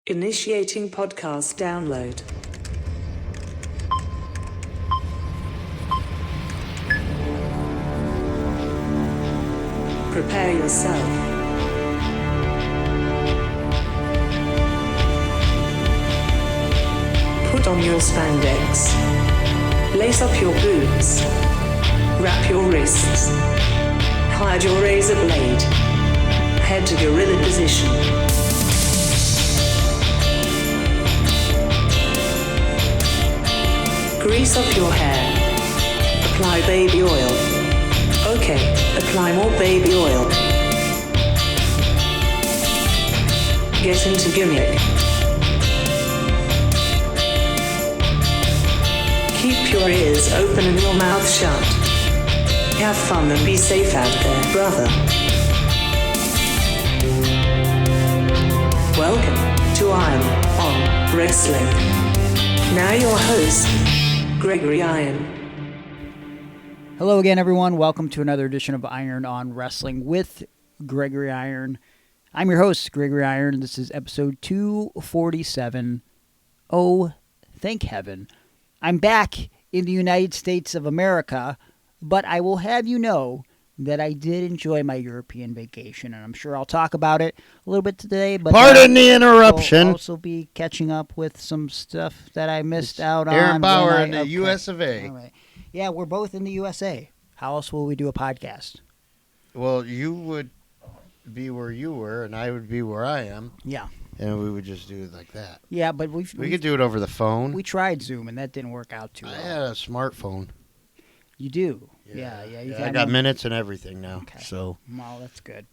Initiating podcast download. Prepare yourself. Put on your spandex. Lace up your boots. Wrap your wrists. Hide your razor blade. Head to gorilla position. Grease up your hair. Apply baby oil. Okay, apply more baby oil. Get into gimmick. Keep your ears open and your mouth shut. Have fun and be safe out there, brother. Welcome to Iron on Wrestling. Now your host, Gregory Iron. Hello again, everyone. Welcome to another edition of Iron on Wrestling with Gregory Iron. I'm your host, Gregory Iron, and this is episode 247. Oh, thank heaven. I'm back in the United States of America, but I will have you know that I did enjoy my European vacation, and I'm sure I'll talk about it a little bit today. But pardon the interruption. We'll also be catching up with some stuff that I missed out on. Aaron Bauer in the US of A. Anyway, yeah, we're both in the USA. How else will we do a podcast? Well, you would be where you were, and I would be where I am. Yeah. And we would just do it like that. Yeah, but we could do it over the phone. We tried Zoom, and that didn't work out too well. I had a smartphone. You do? Yeah. You I got minutes and everything now. Okay. So. Well, that's good.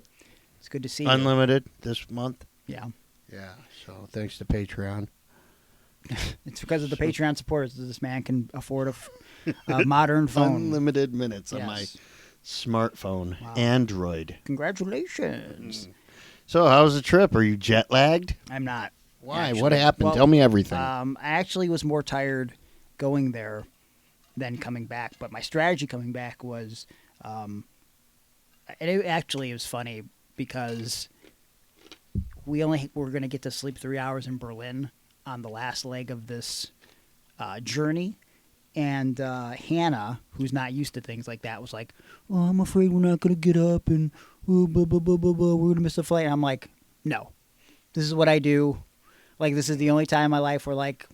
It's good to see Unlimited this month. Yeah. Yeah. So thanks to Patreon. It's because of the Patreon supporters that this man can afford a modern phone. Unlimited minutes on my smartphone. Wow. Android. Congratulations. So how was the trip? Are you jet lagged? I'm not. Why? Actually. What happened? Well, Tell me everything. I actually was more tired going there than coming back, but my strategy coming back was, it was funny because we only were going to get to sleep 3 hours in Berlin on the last leg of this journey, and Hannah, who's not used to things like that, was like, "Oh, I'm afraid we're not going to get up and blah, blah, blah, blah, blah, we're going to miss the flight." And I'm like, "No, this is what I do. Like, this is the only time in my life where, like,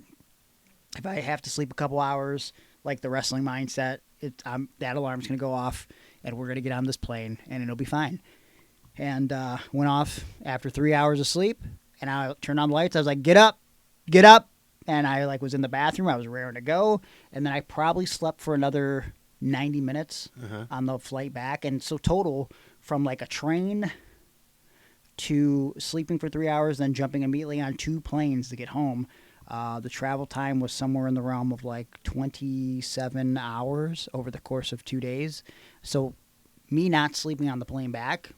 if I have to sleep a couple hours, like the wrestling mindset, that alarm's going to go off, and we're going to get on this plane, and it'll be fine." And went off after 3 hours of sleep, and I turned on the lights. I was like, get up. And I was in the bathroom. I was raring to go. And then I probably slept for another 90 minutes on the flight back. And so total, from like a train to sleeping for 3 hours, then jumping immediately on 2 planes to get home, the travel time was somewhere in the realm of like 27 hours over the course of 2 days. So me not sleeping on the plane back.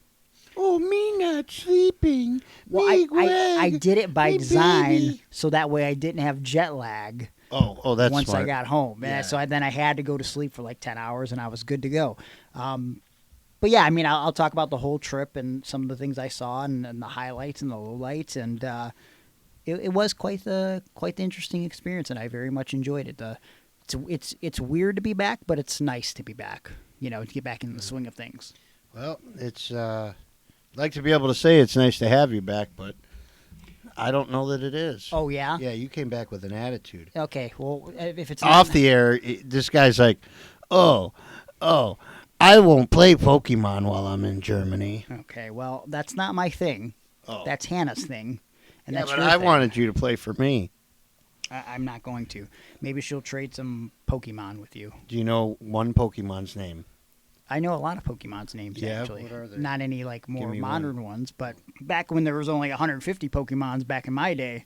Oh, me not sleeping. Well, I did it by design, baby. So that way I didn't have jet lag. Oh, that's once smart. I got home. Yeah. So then I had to go to sleep for like 10 hours, and I was good to go. But yeah, I mean, I'll talk about the whole trip and some of the things I saw and the highlights and the lowlights, and it was quite the interesting experience, and I very much enjoyed it. It's weird to be back, but it's nice to be back. To get back in the swing of things. Well, it's I'd like to be able to say it's nice to have you back, but I don't know that it is. Oh yeah. Yeah, you came back with an attitude. Okay, well, if it's off the air, this guy's like, oh, I won't play Pokemon while I'm in Germany. Okay, well, that's not my thing. Oh. That's Hannah's thing. And that's but your I thing. wanted you to play for me. I'm not going to. Maybe she'll trade some Pokemon with you. Do you know one Pokemon's name? I know a lot of Pokemon's names, actually. What are they? Not any more me modern ones, but back when there was only 150 Pokemons back in my day,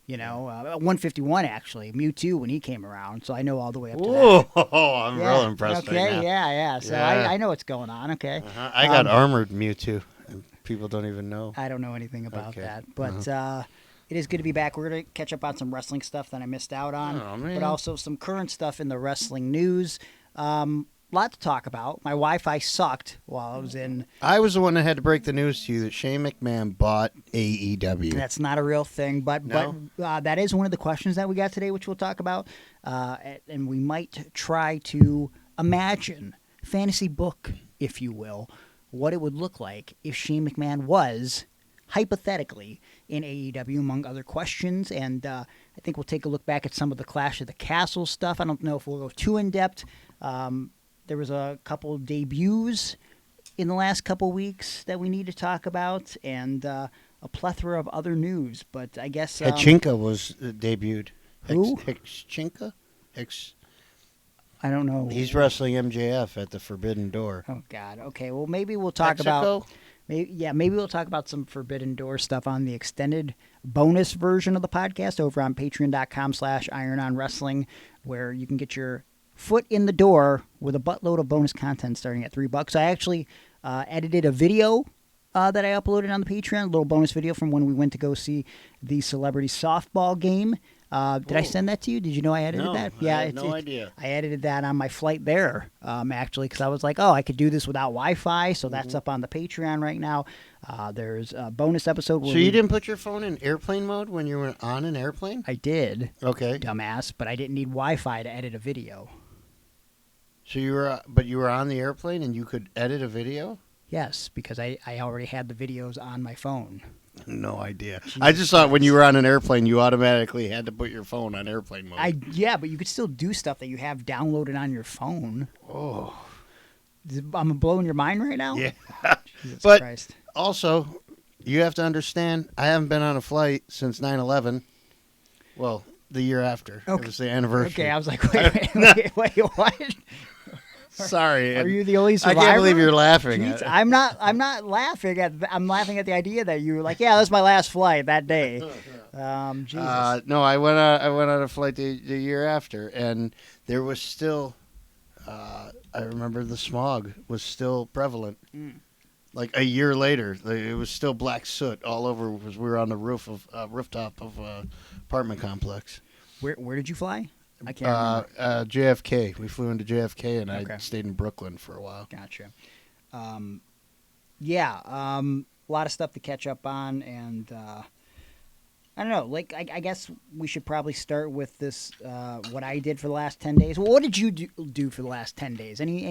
151 actually, Mewtwo when he came around, so I know all the way up to that. Oh, I'm real impressed right now. Yeah. So Yeah. I know what's going on, okay. I got armored Mewtwo, and people don't even know. I don't know anything about Okay. that, but it is good to be back. We're going to catch up on some wrestling stuff that I missed out on, Oh, man. but also some current stuff in the wrestling news. lot to talk about. My Wi-Fi sucked while I was in. I was the one that had to break the news to you that Shane McMahon bought AEW. That's not a real thing, but that is one of the questions that we got today, which we'll talk about. And we might try to imagine, fantasy book, if you will, what it would look like if Shane McMahon was, hypothetically, in AEW, among other questions. And I think we'll take a look back at some of the Clash of the Castle stuff. I don't know if we'll go too in-depth. There was a couple of debuts in the last couple weeks that we need to talk about, and a plethora of other news. But I guess Hechinka was debuted. Who? Hechinka? I don't know. He's wrestling MJF at the Forbidden Door. Oh God. Okay. Well, maybe we'll talk Mexico? about. Maybe we'll talk about some Forbidden Door stuff on the extended bonus version of the podcast over on patreon.com/irononwrestling, where you can get your foot in the door with a buttload of bonus content starting at $3. I actually edited a video that I uploaded on the Patreon, a little bonus video from when we went to go see the celebrity softball game. Did I send that to you? Did you know I edited that? Yeah, I had no idea. I edited that on my flight there, actually, because I was like, I could do this without Wi-Fi, so that's up on the Patreon right now. There's a bonus episode. So you didn't put your phone in airplane mode when you were on an airplane? I did. Okay. Dumbass, but I didn't need Wi-Fi to edit a video. So you were on the airplane and you could edit a video? Yes, because I already had the videos on my phone. No idea. I just thought when you were on an airplane, you automatically had to put your phone on airplane mode. Yeah, but you could still do stuff that you have downloaded on your phone. Oh. I'm blowing your mind right now? Yeah. Jesus but Christ. Also, you have to understand, I haven't been on a flight since 9/11. Well, the year after. Okay. It was the anniversary. Okay, I was like, wait, what? Sorry. Are you the only survivor? I can't believe you're laughing. Jeez, I'm not laughing at. I'm laughing at the idea that you were like, yeah, that was my last flight that day. Jesus. No, I went on a flight the year after, and there was still. I remember the smog was still prevalent. Like a year later, it was still black soot all over because we were on the rooftop of an apartment complex. Where did you fly? I can't remember. JFK. We flew into JFK, and I stayed in Brooklyn for a while. Gotcha. A lot of stuff to catch up on, and I don't know. Like, I guess we should probably start with this. What I did for the last 10 days. Well, what did you do for the last 10 days? Any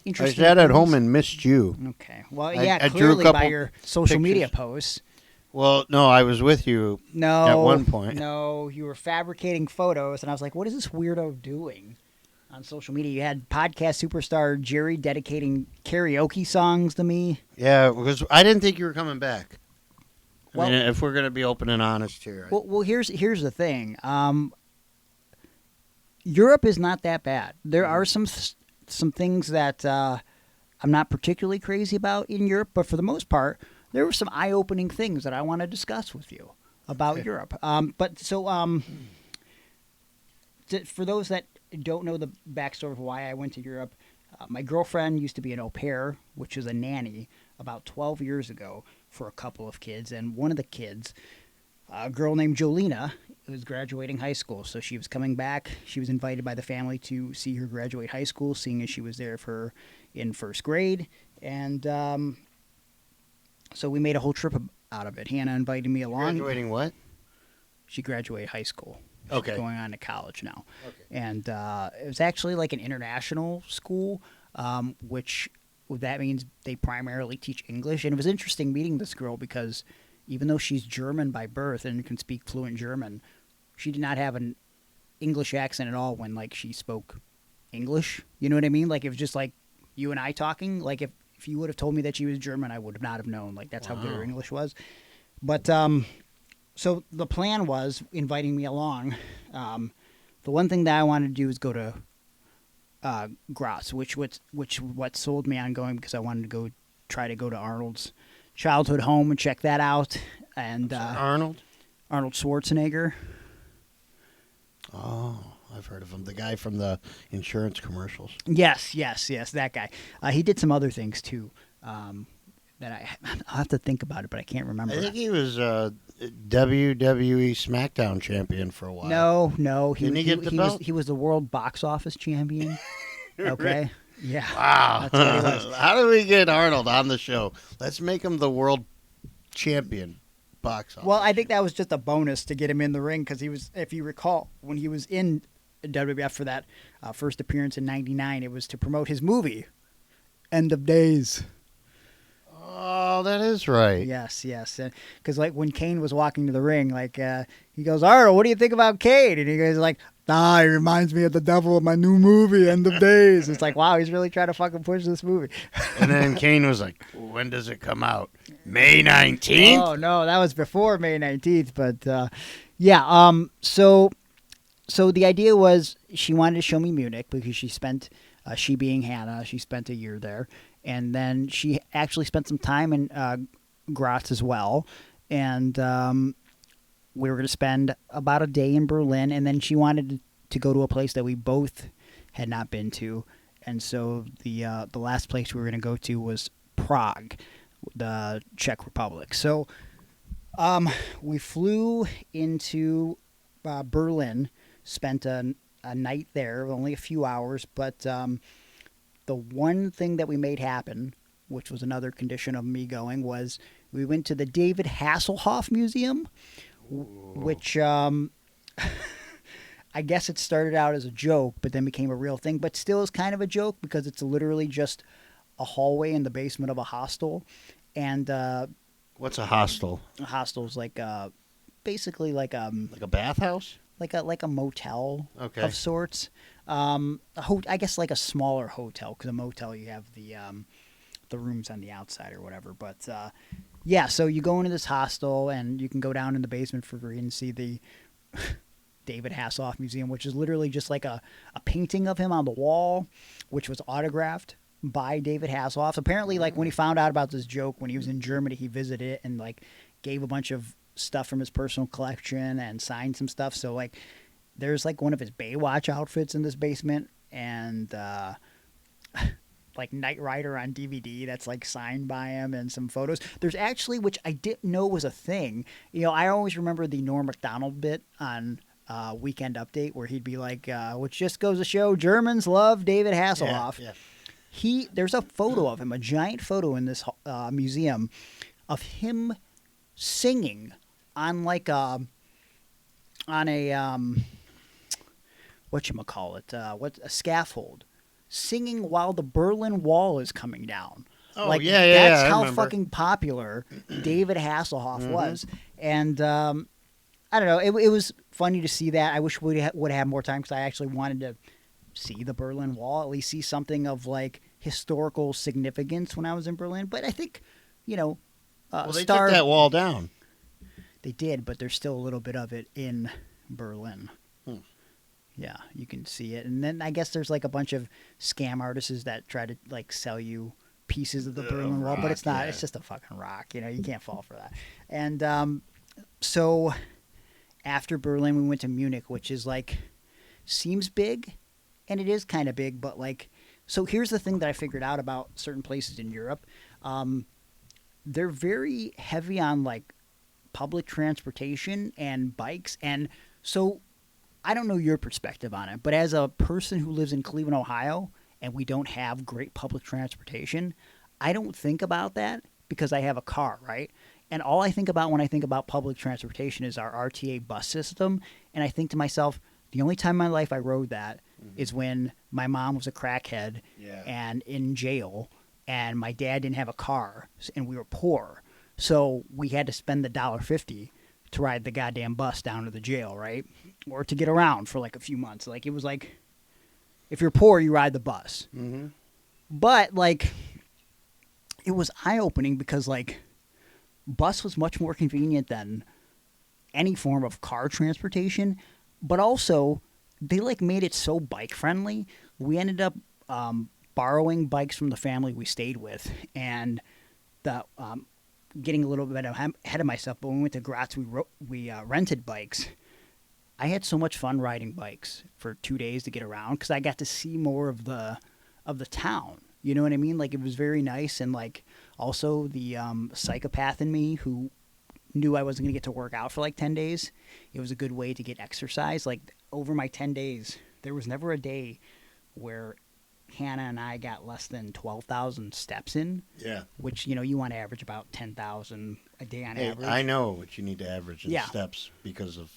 interesting? I sat at things? home and missed you. Okay. Well, I clearly drew a by couple your social media pictures. posts. Well, no, I was with you at one point. No, you were fabricating photos, and I was like, what is this weirdo doing on social media? You had podcast superstar Jerry dedicating karaoke songs to me. Yeah, because I didn't think you were coming back. Well, I mean, if we're going to be open and honest here. Well, here's the thing. Europe is not that bad. There are some things that I'm not particularly crazy about in Europe, but for the most part, there were some eye-opening things that I want to discuss with you about Europe. For those that don't know the backstory of why I went to Europe, my girlfriend used to be an au pair, which is a nanny, about 12 years ago for a couple of kids. And one of the kids, a girl named Jolena, was graduating high school. So she was coming back. She was invited by the family to see her graduate high school, seeing as she was there in first grade. And so we made a whole trip out of it. Hannah invited me along. Graduating what? She graduated high school. Okay. She's going on to college now. Okay. And it was actually like an international school, which that means they primarily teach English. And it was interesting meeting this girl because even though she's German by birth and can speak fluent German, she did not have an English accent at all when like she spoke English. You know what I mean? Like it was just like you and I talking. Like if you would have told me that she was German, I would not have known. Like that's how good her English was. But so the plan was inviting me along. The one thing that I wanted to do was go to Graz, which what sold me on going because I wanted to try to go to Arnold's childhood home and check that out. And Arnold Schwarzenegger. Oh, I've heard of him. The guy from the insurance commercials. Yes, that guy. He did some other things too. That I'll have to think about it, but I can't remember. I think he was WWE SmackDown champion for a while. No, Didn't he get the belt? He was the world box office champion. Okay. Yeah. Wow. That's what he was. How do we get Arnold on the show? Let's make him the world champion box office. Well, I think that was just a bonus to get him in the ring because he was, if you recall, when he was in WWF for that first appearance in '99, it was to promote his movie, End of Days. Oh, that is right. Yes, yes. Because like when Kane was walking to the ring, like he goes, Arnold, what do you think about Kane? And he goes like, he reminds me of the devil of my new movie, End of Days. It's like, wow, he's really trying to fucking push this movie. And then Kane was like, when does it come out? May 19th? Oh, no, that was before May 19th. But yeah, so the idea was she wanted to show me Munich because she spent, she being Hannah, she spent a year there. And then she actually spent some time in Graz as well. And we were going to spend about a day in Berlin. And then she wanted to go to a place that we both had not been to. And so the last place we were going to go to was Prague, the Czech Republic. So we flew into Berlin, spent a night there, only a few hours, but the one thing that we made happen, which was another condition of me going, was we went to the David Hasselhoff Museum, which I guess it started out as a joke, but then became a real thing, but still is kind of a joke because it's literally just a hallway in the basement of a hostel. And what's a hostel? a hostel is like basically like Like a bathhouse? like a motel Okay. of sorts. I guess like a smaller hotel, because a motel you have the rooms on the outside or whatever. But yeah, so you go into this hostel and you can go down in the basement for free and see the David Hasselhoff Museum, which is literally just like a painting of him on the wall, which was autographed by David Hasselhoff. Apparently, like when he found out about this joke when he was in Germany, he visited it and like gave a bunch of stuff from his personal collection and signed some stuff. So like there's like one of his Baywatch outfits in this basement and like Knight Rider on DVD that's like signed by him and some photos. There's actually, which I didn't know was a thing. You know, I always remember the Norm Macdonald bit on Weekend Update where he'd be like, which just goes to show Germans love David Hasselhoff. Yeah. There's a photo of him, a giant photo in this museum of him singing on like a scaffold, singing while the Berlin Wall is coming down. Oh, like, yeah, that's I how remember. fucking popular David Hasselhoff was. And I don't know, it was funny to see that. I wish we would have more time because I actually wanted to see the Berlin Wall, at least see something of like historical significance when I was in Berlin. But I think, you know, Well, they took that wall down. They did, but there's still a little bit of it in Berlin. Hmm. Yeah, you can see it. And then I guess there's like a bunch of scam artists that try to like sell you pieces of the Berlin Wall, but it's not. yeah. It's just a fucking rock. You know, you can't fall for that. And so after Berlin, we went to Munich, which is like, seems big, and it is kind of big, but like, so here's the thing that I figured out about certain places in Europe. They're very heavy on like public transportation and bikes. And so I don't know your perspective on it, but as a person who lives in Cleveland, Ohio, and we don't have great public transportation, I don't think about that because I have a car, right? And all I think about when I think about public transportation is our RTA bus system. And I think to myself, the only time in my life I rode that is when my mom was a crackhead and in jail, and my dad didn't have a car, and we were poor. So we had to spend the $1.50 to ride the goddamn bus down to the jail, right? Or to get around for like a few months. Like, it was like, if you're poor, you ride the bus. Mm-hmm. But like, it was eye-opening because like, bus was much more convenient than any form of car transportation. But also, they like made it so bike-friendly. We ended up borrowing bikes from the family we stayed with, and the getting a little bit ahead of myself, but when we went to Graz, we rented bikes. I had so much fun riding bikes for 2 days to get around because I got to see more of the town. You know what I mean? Like, it was very nice, and like also the psychopath in me who knew I wasn't going to get to work out for like 10 days. It was a good way to get exercise. Like, over my 10 days, there was never a day where Hannah and I got less than 12,000 steps in. Yeah. Which, you want to average about 10,000 a day on average. I know what you need to average in Yeah. steps because of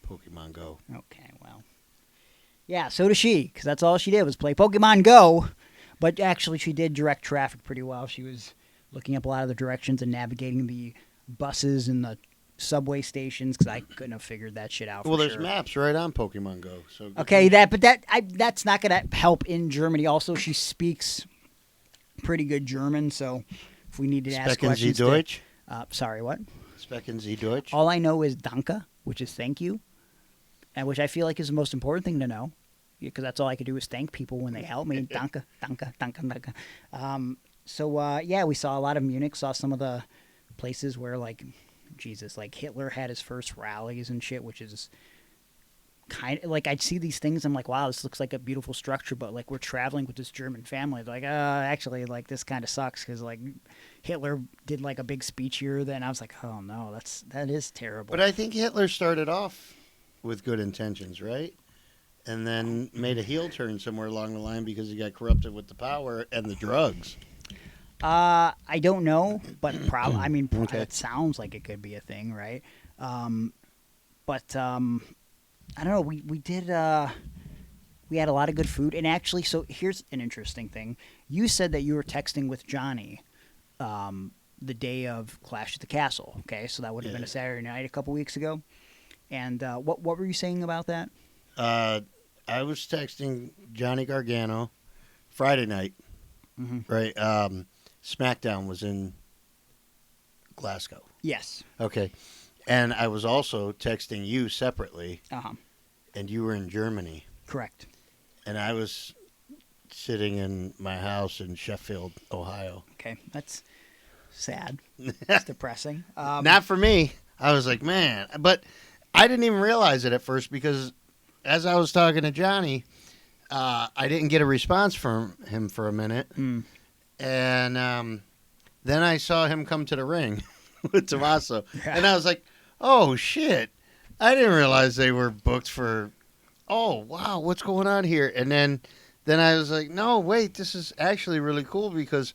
Pokemon Go. Okay, well. Yeah, so does she, because that's all she did was play Pokemon Go. But actually, she did direct traffic pretty well. She was looking up a lot of the directions and navigating the buses and the subway stations, because I couldn't have figured that shit out for Well, there's sure. maps right on Pokemon Go. So Okay, that's not going to help in Germany. Also, she speaks pretty good German, so if we need to ask Sprechen Sie questions... Deutsch? Sorry, what? Sprechen Sie Deutsch? All I know is Danke, which is thank you, and which I feel like is the most important thing to know, because that's all I could do is thank people when they help me. Danke, danke, danke, danke. Yeah, we saw a lot of Munich, saw some of the places where, like, Jesus, like Hitler had his first rallies and shit, which is kind of like, I'd see these things, I'm like, wow, this looks like a beautiful structure, but like we're traveling with this German family, they're like, actually, like this kind of sucks, because like Hitler did like a big speech here, then I was like, oh no, that is terrible. But I think Hitler started off with good intentions, right? And then made a heel turn somewhere along the line because he got corrupted with the power and the drugs. I don't know, but probably. I mean, Okay. it sounds like it could be a thing, right? But I don't know. We did. We had a lot of good food, and actually, so here's an interesting thing. You said that you were texting with Johnny, the day of Clash at the Castle. Okay, so that would have been a Saturday night a couple weeks ago. And what were you saying about that? I was texting Johnny Gargano Friday night, right? SmackDown was in Glasgow. Yes. Okay. And I was also texting you separately, Uh-huh. and you were in Germany. Correct. And I was sitting in my house in Sheffield, Ohio. Okay, that's sad. It's depressing. Not for me. I was like, man. But I didn't even realize it at first because as I was talking to Johnny, I didn't get a response from him for a minute. And then I saw him come to the ring with Tommaso. And I was like, oh, shit. I didn't realize they were booked for, oh, wow, what's going on here? And then I was like, no, wait, this is actually really cool because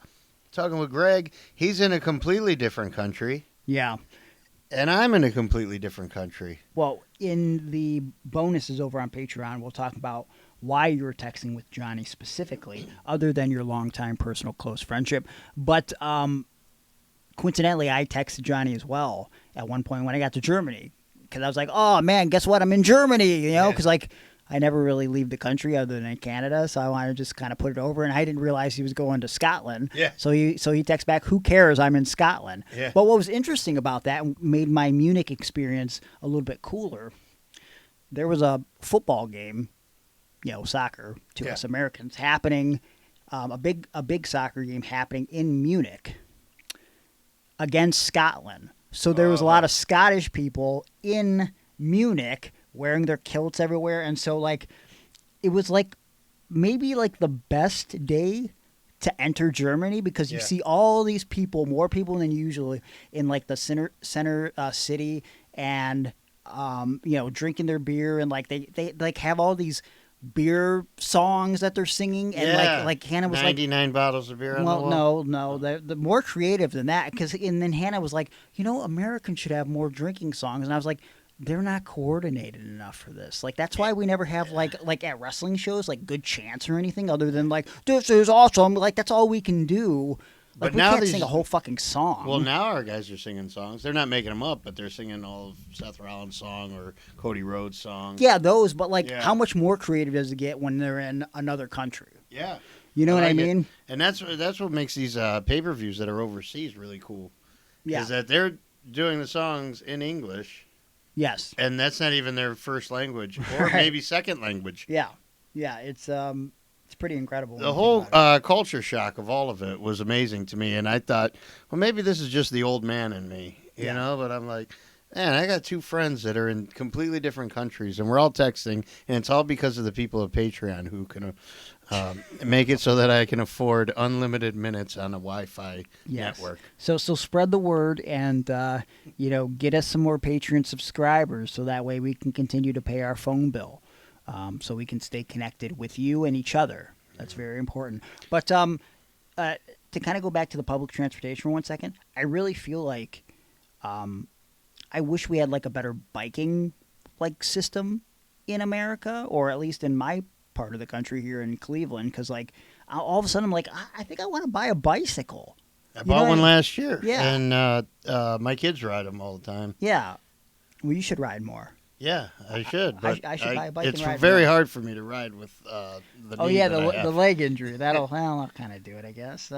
talking with Greg, he's in a completely different country. Yeah. And I'm in a completely different country. Well, in the bonuses over on Patreon, we'll talk about why you were texting with Johnny specifically, other than your longtime personal close friendship. But coincidentally, I texted Johnny as well at one point when I got to Germany, because I was like, oh, man, guess what? I'm in Germany, because like I never really leave the country other than in Canada, so I wanted to just kind of put it over, and I didn't realize he was going to Scotland. Yeah. So he texts back, who cares? I'm in Scotland. Yeah. But what was interesting about that made my Munich experience a little bit cooler. There was a football game, soccer to us Americans happening, a big soccer game happening in Munich against Scotland. So there was a lot of Scottish people in Munich wearing their kilts everywhere, and so like it was like maybe like the best day to enter Germany, because you see all these people, more people than usually, in like the center city, and drinking their beer, and like they like have all these beer songs that they're singing, and like Hannah was 99 bottles of beer on the wall. no, the more creative than that, and then Hannah was like, Americans should have more drinking songs, and I was like, they're not coordinated enough for this. Like, that's why we never have like at wrestling shows like good chants or anything other than like, this is awesome. Like, that's all we can do. Like, But we now can't these- sing a whole fucking song. Well, now our guys are singing songs. They're not making them up, but they're singing all of Seth Rollins' song or Cody Rhodes' song. Yeah, those, but like, Yeah. how much more creative does it get when they're in another country? Yeah. You know what I like it. mean? And that's what makes these pay-per-views that are overseas really cool. Yeah. Is that they're doing the songs in English, Yes. and that's not even their first language, or Right. maybe second language. Yeah. Yeah. It's pretty incredible. The whole culture shock of all of it was amazing to me, and I thought, well, maybe this is just the old man in me, you know? But I'm like, man, I got two friends that are in completely different countries, and we're all texting, and it's all because of the people of Patreon who can make it so that I can afford unlimited minutes on a Wi-Fi network. So spread the word, and get us some more Patreon subscribers, so that way we can continue to pay our phone bill, so we can stay connected with you and each other. That's very important. But to kind of go back to the public transportation for 1 second, I really feel like I wish we had like a better biking like system in America, or at least in my part of the country here in Cleveland, because like all of a sudden I'm like, I think I want to buy a bicycle. I bought one last year. Yeah. And my kids ride them all the time. Yeah. Well, you should ride more. Yeah, I should. But I should buy a bike it's and ride very more. hard for me to ride with the Oh knee yeah, that I the have. leg injury. That'll kind of do it, I guess.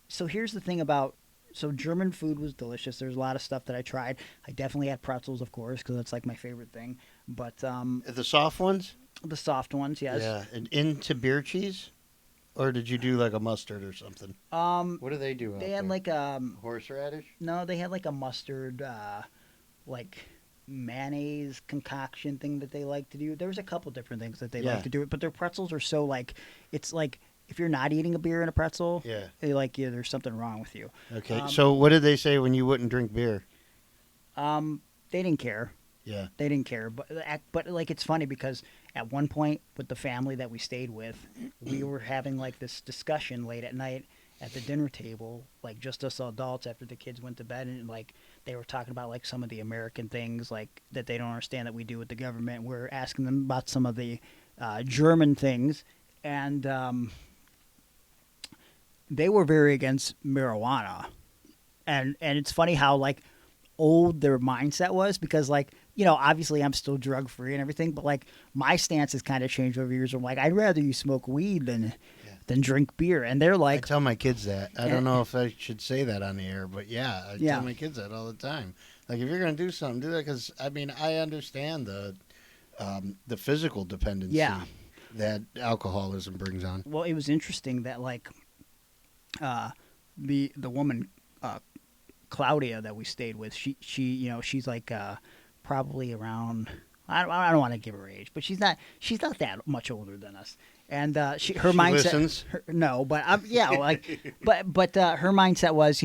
So here's the thing about. So German food was delicious. There's a lot of stuff that I tried. I definitely had pretzels, of course, because that's like my favorite thing. But The soft ones? the soft ones, yes. Yeah. And into beer cheese? Or did you do like a mustard or something? What do they do out They had there? like Horseradish? no, they had like a mustard, like mayonnaise concoction thing that they like to do. There was a couple different things that they Yeah. like to do, but their pretzels are so like it's like if you're not eating a beer and a pretzel, Yeah. there's something wrong with you. Okay. So what did they say when you wouldn't drink beer? They didn't care. Yeah. They didn't care, but like it's funny because at one point with the family that we stayed with, we were having like this discussion late at night at the dinner table, like just us adults after the kids went to bed, and like they were talking about like some of the American things like that they don't understand that we do with the government. We're asking them about some of the German things, and they were very against marijuana, and it's funny how like old their mindset was, because like obviously I'm still drug free and everything, but like my stance has kind of changed over years. I'm like, I'd rather you smoke weed than drink beer, and they're I like, tell my kids that. I don't know if I should say that on the air, but yeah, I Yeah. tell my kids that all the time. Like, if you're going to do something, do that, because, I mean, I understand the physical dependency Yeah. that alcoholism brings on. well, it was interesting that like the woman Claudia that we stayed with, she she's like probably around, I don't want to give her age, but she's not that much older than us. And her mindset listens? no, but yeah, like but her mindset was,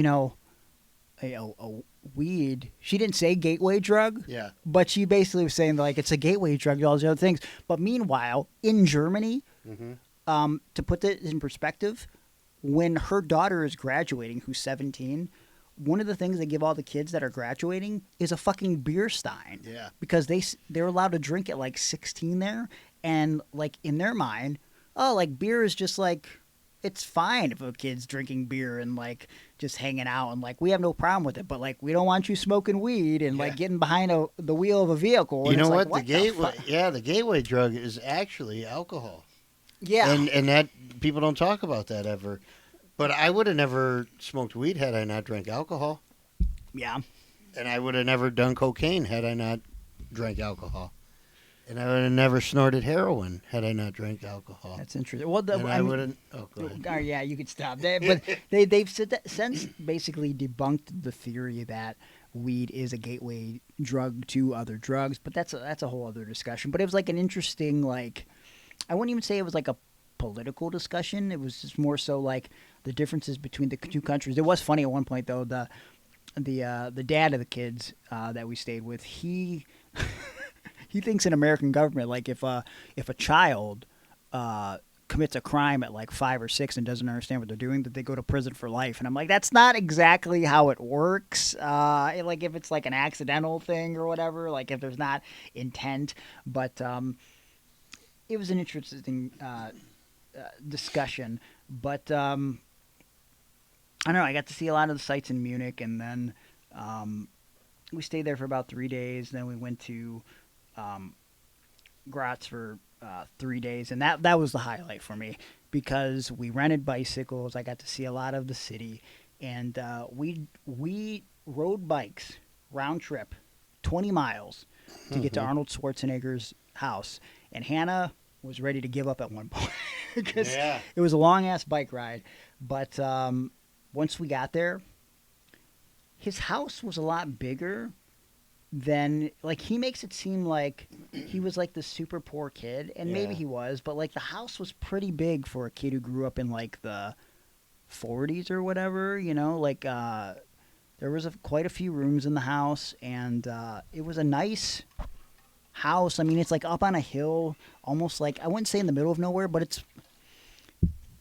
a weed. She didn't say gateway drug. Yeah. But she basically was saying like it's a gateway drug, all these other things. But meanwhile, in Germany, to put that in perspective, when her daughter is graduating, who's 17, one of the things they give all the kids that are graduating is a fucking beer stein. Yeah. Because they're allowed to drink at like 16 there, and like in their mind, like beer is just like, it's fine if a kid's drinking beer and like just hanging out, and like we have no problem with it, but like we don't want you smoking weed and like getting behind the wheel of a vehicle. You And know it's what? like, The gateway, the gateway drug is actually alcohol. Yeah. And that people don't talk about that ever. But I would have never smoked weed had I not drank alcohol. Yeah. And I would have never done cocaine had I not drank alcohol. And I would have never snorted heroin had I not drank alcohol. That's interesting. Well, And I wouldn't. Oh, go ahead. Yeah, you could stop that. But they've said that, since basically debunked the theory that weed is a gateway drug to other drugs. But that's a whole other discussion. But it was like an interesting, like, I wouldn't even say it was like a political discussion. It was just more so like the differences between the two countries. It was funny at one point though. The dad of the kids that we stayed with, he he thinks in American government, like if a child commits a crime at like 5 or 6 and doesn't understand what they're doing, that they go to prison for life. And I'm like, that's not exactly how it works. Like if it's like an accidental thing or whatever, like if there's not intent. But it was an interesting discussion. But I don't know. I got to see a lot of the sights in Munich, and then we stayed there for about 3 days. Then we went to Graz for 3 days, and that was the highlight for me because we rented bicycles. I got to see a lot of the city, and we rode bikes round trip, 20 miles to get to Arnold Schwarzenegger's house. And Hannah was ready to give up at one point because it was a long ass bike ride. But once we got there, his house was a lot bigger than, like, he makes it seem like he was like the super poor kid, and maybe he was, but like the house was pretty big for a kid who grew up in like the 40s or whatever, like there was quite a few rooms in the house, and it was a nice house. I mean, it's like up on a hill, almost like, I wouldn't say in the middle of nowhere, but it's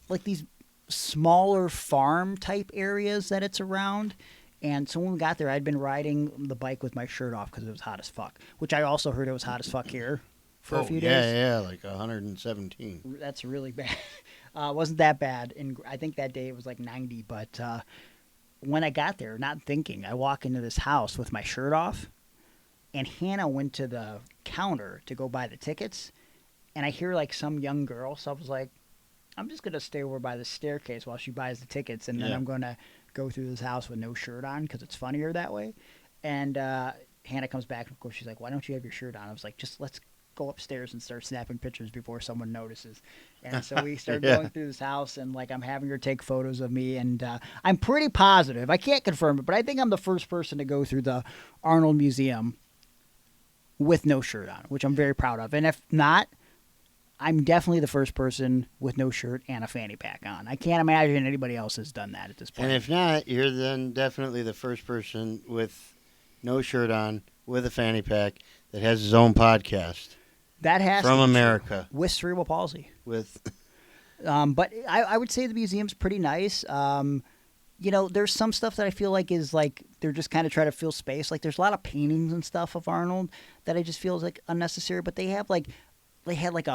like these smaller farm type areas that it's around. And so when we got there, I'd been riding the bike with my shirt off because it was hot as fuck, which I also heard it was hot as fuck here for a few days. Yeah, like 117. That's really bad. Wasn't that bad. And I think that day it was like 90. But when I got there, not thinking, I walk into this house with my shirt off, and Hannah went to the counter to go buy the tickets, and I hear like some young girl. So I was like, I'm just going to stay over by the staircase while she buys the tickets, and then I'm going to go through this house with no shirt on because it's funnier that way. And Hannah comes back, and of course she's like, why don't you have your shirt on? I was like, just let's go upstairs and start snapping pictures before someone notices. And so we start going through this house, and like I'm having her take photos of me, and I'm pretty positive, I can't confirm it, but I think I'm the first person to go through the Arnold Museum with no shirt on, which I'm very proud of. And if not, I'm definitely the first person with no shirt and a fanny pack on. I can't imagine anybody else has done that at this point. And if not, you're then definitely the first person with no shirt on, with a fanny pack, that has his own podcast. That has from to be America true. With cerebral palsy. With, but I would say the museum's pretty nice. You know, there's some stuff that I feel like is like they're just kind of trying to fill space. Like there's a lot of paintings and stuff of Arnold that I just feel is like unnecessary. But they have like. They had like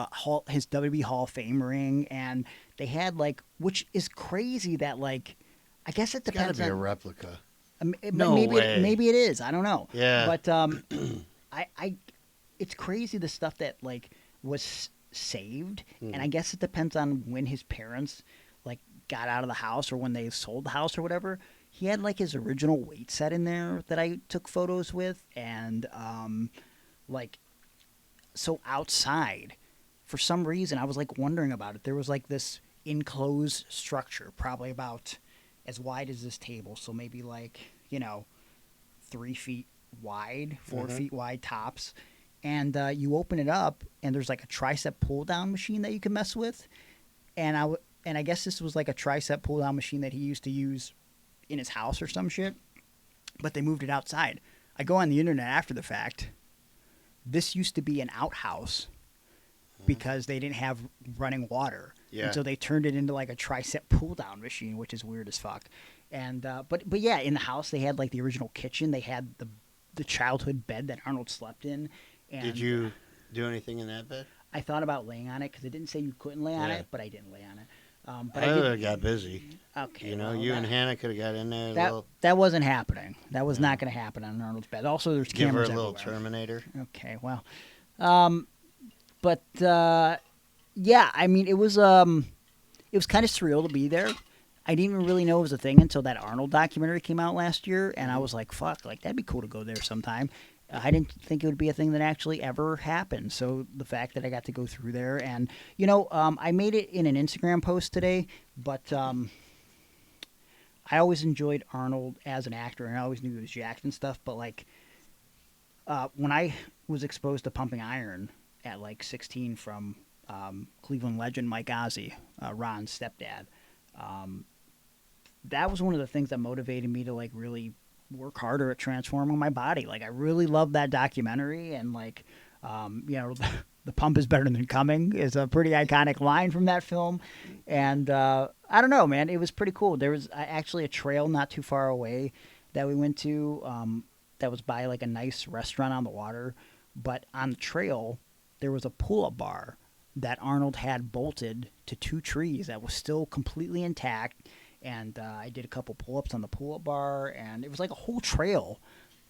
his WWE Hall of Fame ring, and they had like, which is crazy that like, I guess it depends. It's got to be a replica. No way. Maybe it is. I don't know. Yeah. But it's crazy the stuff that like was saved, and I guess it depends on when his parents like got out of the house or when they sold the house or whatever. He had like his original weight set in there that I took photos with, and like. So outside, for some reason, I was like wondering about it. There was like this enclosed structure, probably about as wide as this table. So maybe like, 3 feet wide, 4 feet wide tops. And you open it up, and there's like a tricep pull down machine that you can mess with. And I guess this was like a tricep pull down machine that he used to use in his house or some shit. But they moved it outside. I go on the internet after the fact. This used to be an outhouse because they didn't have running water. Yeah. And so they turned it into like a tricep pull down machine, which is weird as fuck. And but yeah, in the house they had like the original kitchen. They had the childhood bed that Arnold slept in. And did you do anything in that bed? I thought about laying on it because it didn't say you couldn't lay on it, but I didn't lay on it. But I would have got busy. Okay. Well, you and Hannah could have got in there. That wasn't happening. That was not going to happen on Arnold's bed. Also, there's cameras Give her a little everywhere. Terminator. Okay, well. Yeah, I mean, it was kind of surreal to be there. I didn't even really know it was a thing until that Arnold documentary came out last year, and I was like, fuck, like, that'd be cool to go there sometime. I didn't think it would be a thing that actually ever happened. So the fact that I got to go through there, and I made it in an Instagram post today, but I always enjoyed Arnold as an actor, and I always knew he was jacked and stuff. But like when I was exposed to pumping iron at like 16 from Cleveland legend Mike Ozzie, Ron's stepdad, that was one of the things that motivated me to like really work harder at transforming my body. Like I really love that documentary, and like the pump is better than coming is a pretty iconic line from that film. And I don't know, man, it was pretty cool. There was actually a trail not too far away that we went to that was by like a nice restaurant on the water, but on the trail there was a pull-up bar that Arnold had bolted to 2 trees that was still completely intact. And I did a couple pull-ups on the pull-up bar, and it was like a whole trail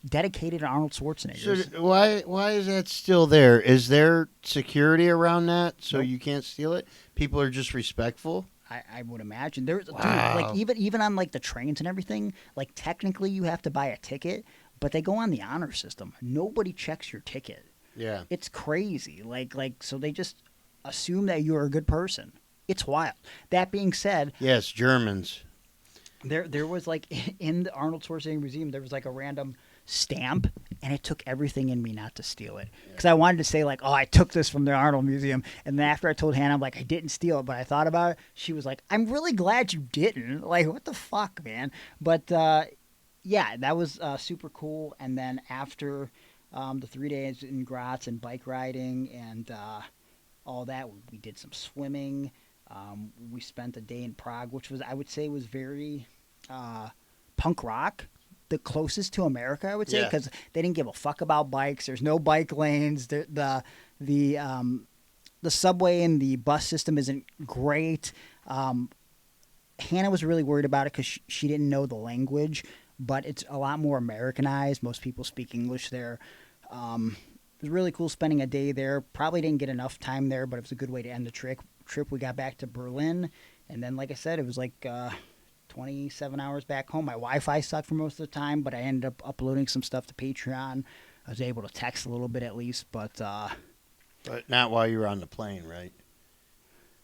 dedicated to Arnold Schwarzenegger. So why is that still there? Is there security around that so you can't steal it? People are just respectful? I would imagine. There's Wow. dude, like even on like the trains and everything, like technically you have to buy a ticket, but they go on the honor system. Nobody checks your ticket. Yeah. It's crazy. Like so they just assume that you're a good person. It's wild. That being said, Yes, Germans. there was like in the Arnold Schwarzenegger Museum, there was like a random stamp, and it took everything in me not to steal it. Because I wanted to say like, oh, I took this from the Arnold Museum. And then after I told Hannah, I'm like, I didn't steal it, but I thought about it. She was like, I'm really glad you didn't. Like, what the fuck, man? But yeah, that was super cool. And then after the 3 days in Graz and bike riding and all that. We did some swimming. We spent a day in Prague, which was, I would say, was very punk rock. The closest to America, I would say, because they didn't give a fuck about bikes. There's no bike lanes. The subway and the bus system isn't great. Hannah was really worried about it because she didn't know the language, but it's a lot more Americanized. Most people speak English there. It was really cool spending a day there. Probably didn't get enough time there, but it was a good way to end the trip. We got back to Berlin, and then, like I said, it was like 27 hours back home. My Wi-Fi sucked for most of the time, but I ended up uploading some stuff to Patreon. I was able to text a little bit at least, but not while you were on the plane, right?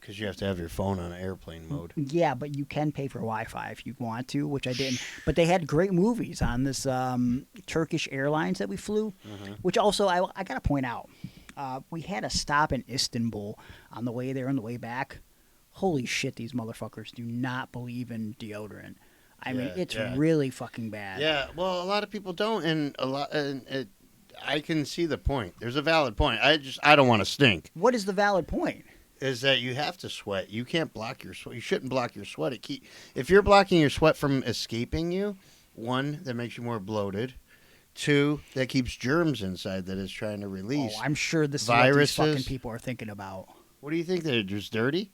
Because you have to have your phone on airplane mode. Yeah, but you can pay for Wi-Fi if you want to, which I didn't. But they had great movies on this Turkish Airlines that we flew, which also I got to point out. We had a stop in Istanbul on the way there and the way back. Holy shit, these motherfuckers do not believe in deodorant. I mean, it's really fucking bad. Yeah, well, a lot of people don't, and I can see the point. There's a valid point. I don't want to stink. What is the valid point? Is that you have to sweat. You can't block your sweat. You shouldn't block your sweat. If you're blocking your sweat from escaping you, one, that makes you more bloated. Two, that keeps germs inside that is trying to release. Oh, I'm sure this viruses. Is what these fucking people are thinking about. What do you think? They're just dirty?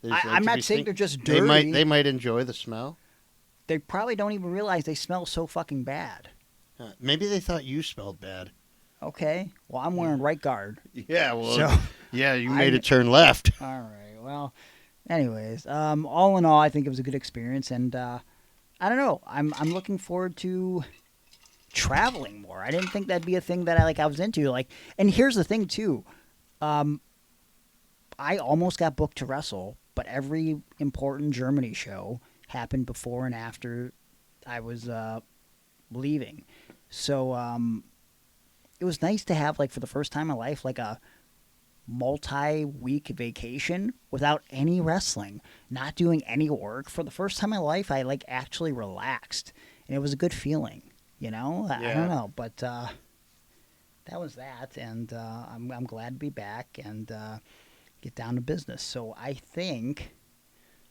I'm not saying they're just dirty. They might enjoy the smell. They probably don't even realize they smell so fucking bad. Maybe they thought you smelled bad. Okay. Well, I'm wearing right guard. Yeah, well, so, you made it turn left. All right. Well, anyways, all in all, I think it was a good experience, and I don't know. I'm looking forward to traveling more. I didn't think that'd be a thing that I was into. And here's the thing too. I almost got booked to wrestle, but every important Germany show happened before and after I was leaving. So it was nice to have, for the first time in my life, a multi-week vacation without any wrestling, not doing any work. For the first time in my life, I, actually relaxed, and it was a good feeling, I don't know, but that was that, and I'm glad to be back and get down to business. So I think,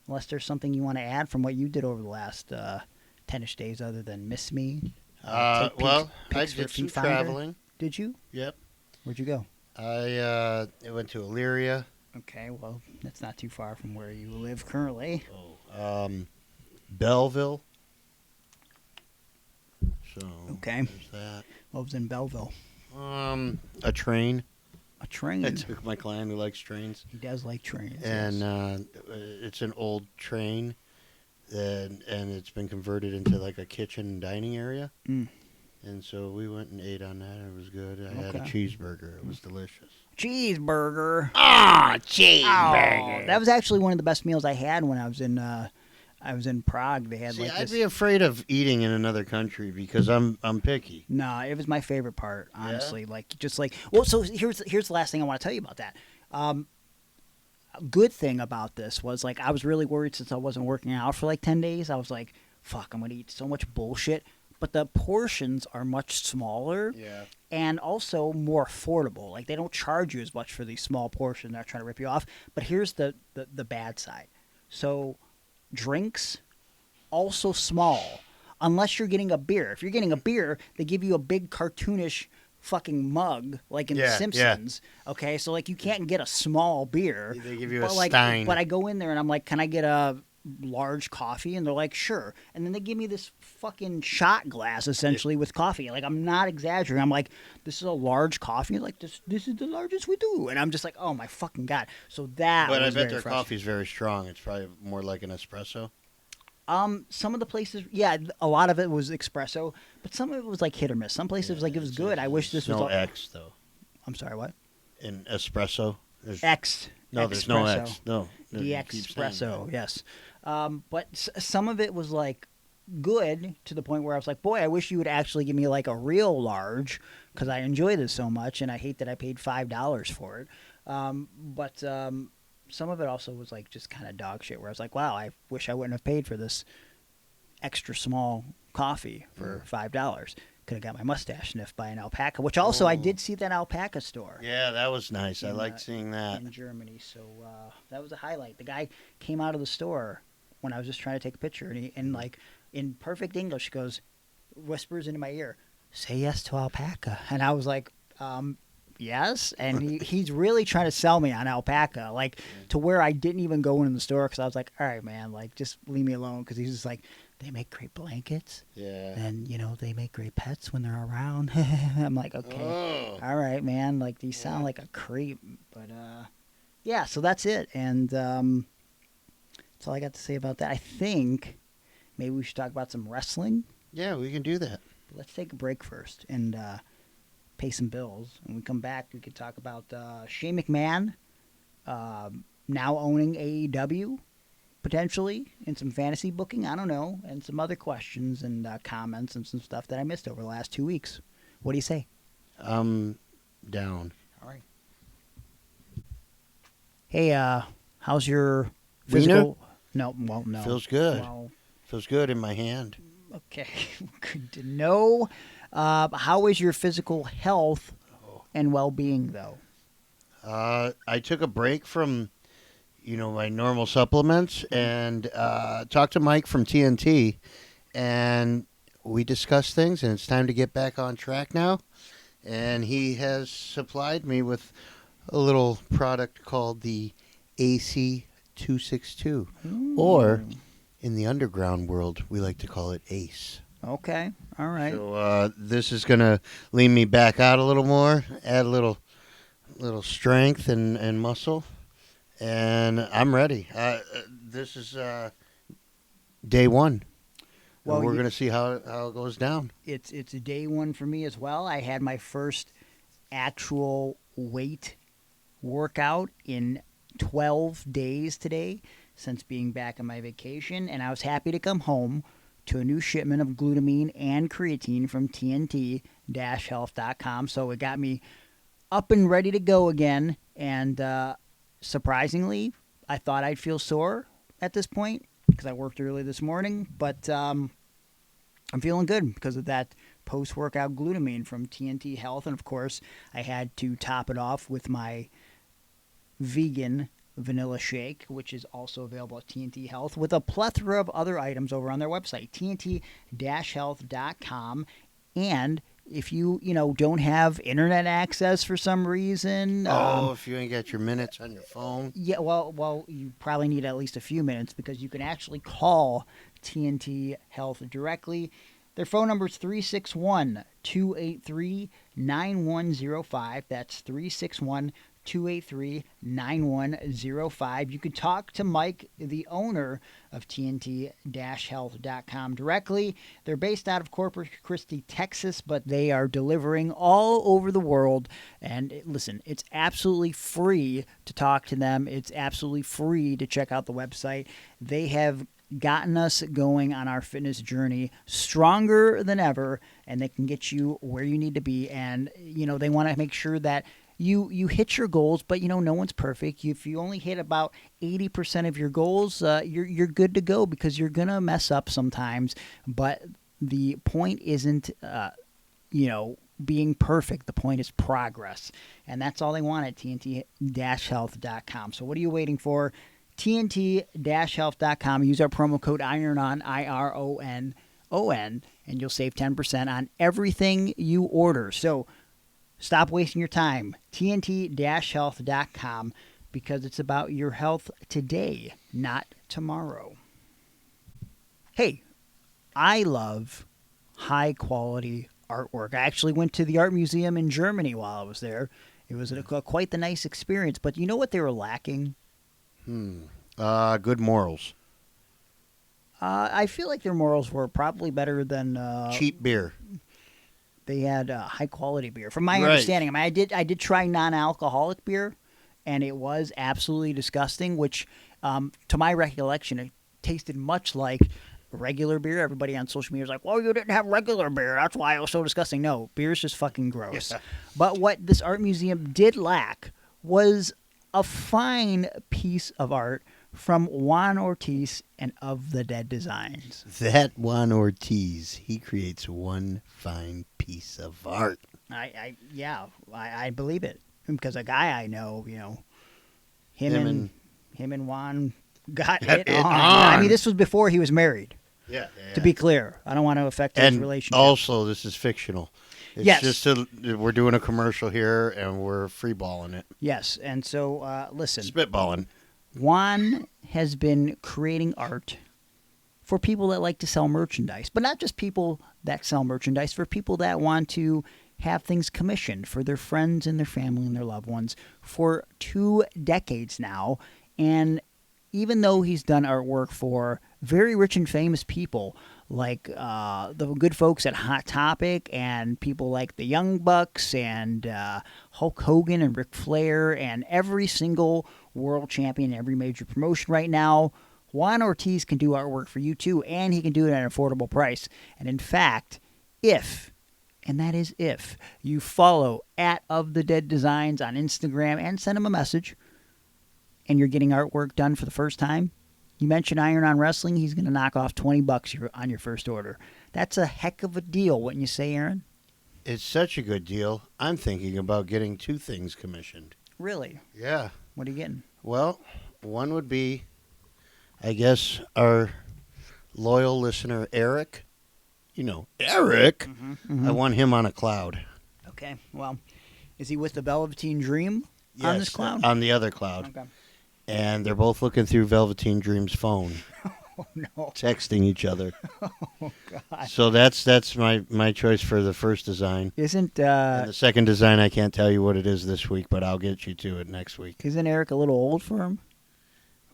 unless there's something you want to add from what you did over the last 10-ish days other than miss me. I did some traveling. Did you? Yep. Where'd you go? I went to Elyria. Okay, well, that's not too far from where you live currently. Belleville. So okay. There's that. What was in Belleville? A train. A train? I took my client who likes trains. He does like trains. And it's an old train, and it's been converted into a kitchen and dining area. Mm. And so we went and ate on that. It was good. I had a cheeseburger. It was delicious. Cheeseburger. Ah, cheeseburger. Oh, that was actually one of the best meals I had when I was in Prague. They had I'd be afraid of eating in another country because I'm picky. No, it was my favorite part, honestly. Yeah? Well, so here's the last thing I want to tell you about that. A good thing about this was I was really worried since I wasn't working out for 10 days. I was like, fuck, I'm going to eat so much bullshit. But the portions are much smaller and also more affordable. They don't charge you as much for these small portions. They're trying to rip you off. But here's the bad side. So drinks, also small, unless you're getting a beer. If you're getting a beer, they give you a big cartoonish fucking mug in The Simpsons. Yeah. Okay, so you can't get a small beer. They give you a stein. But I go in there and I'm like, can I get a large coffee? And they're like, sure. And then they give me this fucking shot glass essentially with coffee. I'm not exaggerating. I'm like, this is a large coffee. This is the largest we do. And I'm just like, oh my fucking God. So that But was I bet their coffee is very strong. It's probably more like an espresso. Some of the places, a lot of it was espresso, but some of it was hit or miss. Some places it was good. I wish this was no X though. I'm sorry, what? In espresso? X. No, there's no X. No. The espresso, yes. But some of it was good to the point where I was like, boy, I wish you would actually give me a real large because I enjoy this so much and I hate that I paid $5 for it. But some of it also was just kind of dog shit where I was like, wow, I wish I wouldn't have paid for this extra small coffee for $5. could have got my mustache sniffed by an alpaca, which also I did see that alpaca store. Yeah, that was nice. I liked seeing that. In Germany. So that was a highlight. The guy came out of the store when I was just trying to take a picture, and like in perfect English goes, whispers into my ear, "Say yes to alpaca." And I was like, yes. And he's really trying to sell me on alpaca, like to where I didn't even go in the store because I was like, all right, man, like just leave me alone. Because he's just like, they make great blankets. Yeah. And, they make great pets when they're around. I'm like, okay. All right, man. Like, these sound like a creep. But, yeah, so that's it. And that's all I got to say about that. I think maybe we should talk about some wrestling. Yeah, we can do that. But let's take a break first and pay some bills. When we come back, we could talk about Shane McMahon now owning AEW. Potentially in some fantasy booking, I don't know, and some other questions and comments and some stuff that I missed over the last 2 weeks. What do you say? Down. All right. Hey, how's your physical? No. Feels good. Well, Feels good in my hand. okay, good to know. How is your physical health and well-being, though? I took a break from my normal supplements and talked to Mike from TNT, and we discussed things, and it's time to get back on track now. And he has supplied me with a little product called the AC262, or in the underground world, we like to call it ACE. Okay, all right. So this is going to lean me back out a little more, add a little strength and muscle. And I'm ready. This is day one. Well, we're going to see how it goes down. It's a day one for me as well. I had my first actual weight workout in 12 days today since being back on my vacation, and I was happy to come home to a new shipment of glutamine and creatine from TNT-health.com. So it got me up and ready to go again, and surprisingly, I thought I'd feel sore at this point because I worked early this morning, but I'm feeling good because of that post-workout glutamine from TNT Health. And, of course, I had to top it off with my vegan vanilla shake, which is also available at TNT Health, with a plethora of other items over on their website, TNT-health.com. And if you don't have internet access for some reason, if you ain't got your minutes on your phone, yeah, well, you probably need at least a few minutes because you can actually call TNT Health directly. Their phone number is 361-283-9105. That's 361-283-9105. You can talk to Mike, the owner of TNT-health.com directly. They're based out of Corpus Christi, Texas, but they are delivering all over the world. And listen, it's absolutely free to talk to them. It's absolutely free to check out the website. They have gotten us going on our fitness journey stronger than ever, and they can get you where you need to be. And, they want to make sure that you hit your goals, but no one's perfect. If you only hit about 80% of your goals, you're good to go because you're gonna mess up sometimes. But the point isn't being perfect. The point is progress, and that's all they want at TNT-health.com. So what are you waiting for? TNT-health.com. Use our promo code IRON, IRONON, and you'll save 10% on everything you order. So stop wasting your time. TNT-health.com, because it's about your health today, not tomorrow. Hey, I love high-quality artwork. I actually went to the art museum in Germany while I was there. It was quite the nice experience. But you know what they were lacking? Good morals. I feel like their morals were probably better than Cheap beer. They had high-quality beer. From my understanding, I did try non-alcoholic beer, and it was absolutely disgusting, which, to my recollection, it tasted much like regular beer. Everybody on social media was like, well, you didn't have regular beer. That's why it was so disgusting. No, beer's just fucking gross. Yeah. But what this art museum did lack was a fine piece of art from Juan Ortiz and Of the Dead Designs. That Juan Ortiz, he creates one fine piece of art. I believe it because a guy I know, him and Juan got it on. I mean, this was before he was married. Yeah. To be clear, I don't want to affect his And relationship. also, this is fictional. It's Yes. just we're doing a commercial here, and we're freeballing it. Yes, and so listen. Spitballing. Juan has been creating art for people that like to sell merchandise, but not just people that sell merchandise, for people that want to have things commissioned for their friends and their family and their loved ones for 2 decades now. And even though he's done artwork for very rich and famous people like the good folks at Hot Topic and people like the Young Bucks and Hulk Hogan and Ric Flair and every single world champion in every major promotion right now, Juan Ortiz can do artwork for you too, and he can do it at an affordable price. And in fact, if you follow @OfTheDeadDesigns on Instagram and send him a message, and you're getting artwork done for the first time, you mention Iron on Wrestling, he's going to knock off $20 on your first order. That's a heck of a deal, wouldn't you say, Aaron? It's such a good deal. I'm thinking about getting 2 things commissioned. Really? Yeah. What are you getting? Well, one would be, I guess, our loyal listener, Eric. Eric. I want him on a cloud. Okay. Well, is he with the Velveteen Dream on this cloud? On the other cloud. Okay. And they're both looking through Velveteen Dream's phone. Oh, no. Texting each other. Oh, God. So that's my choice for the first design. Isn't And the second design, I can't tell you what it is this week, but I'll get you to it next week. isn't Eric a little old for him?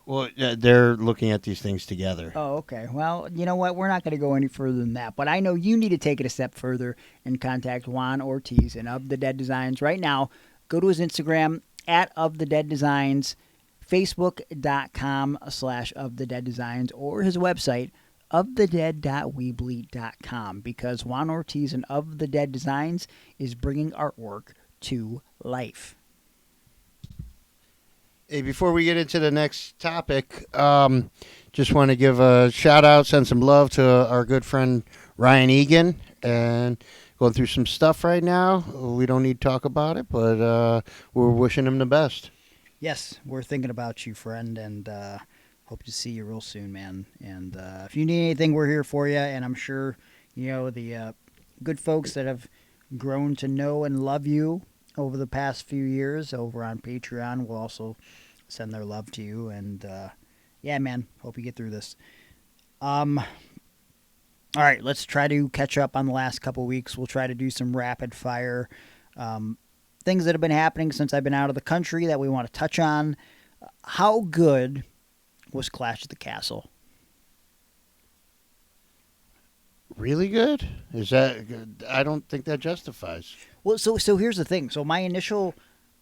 Well, they're looking at these things together. Oh, okay. Well, you know what? We're not going to go any further than that. But I know you need to take it a step further and contact Juan Ortiz and Of the Dead Designs right now. Go to his Instagram, @OfTheDeadDesigns, Facebook.com/OfTheDeadDesigns, or his website, ofthedead.weebly.com, because Juan Ortiz and Of the Dead Designs is bringing artwork to life. Hey, before we get into the next topic, just want to give a shout out, send some love to our good friend Ryan Egan, and going through some stuff right now. We don't need to talk about it, but we're wishing him the best. Yes, we're thinking about you, friend, and hope to see you real soon, man. And if you need anything, we're here for you. And I'm sure, the good folks that have grown to know and love you over the past few years over on Patreon will also send their love to you. And, yeah, man, hope you get through this. All right, let's try to catch up on the last couple weeks. We'll try to do some rapid fire things that have been happening since I've been out of the country that we want to touch on. How good was Clash at the Castle? Really good? Is that good? I don't think that justifies. Well, so here's the thing. So my initial,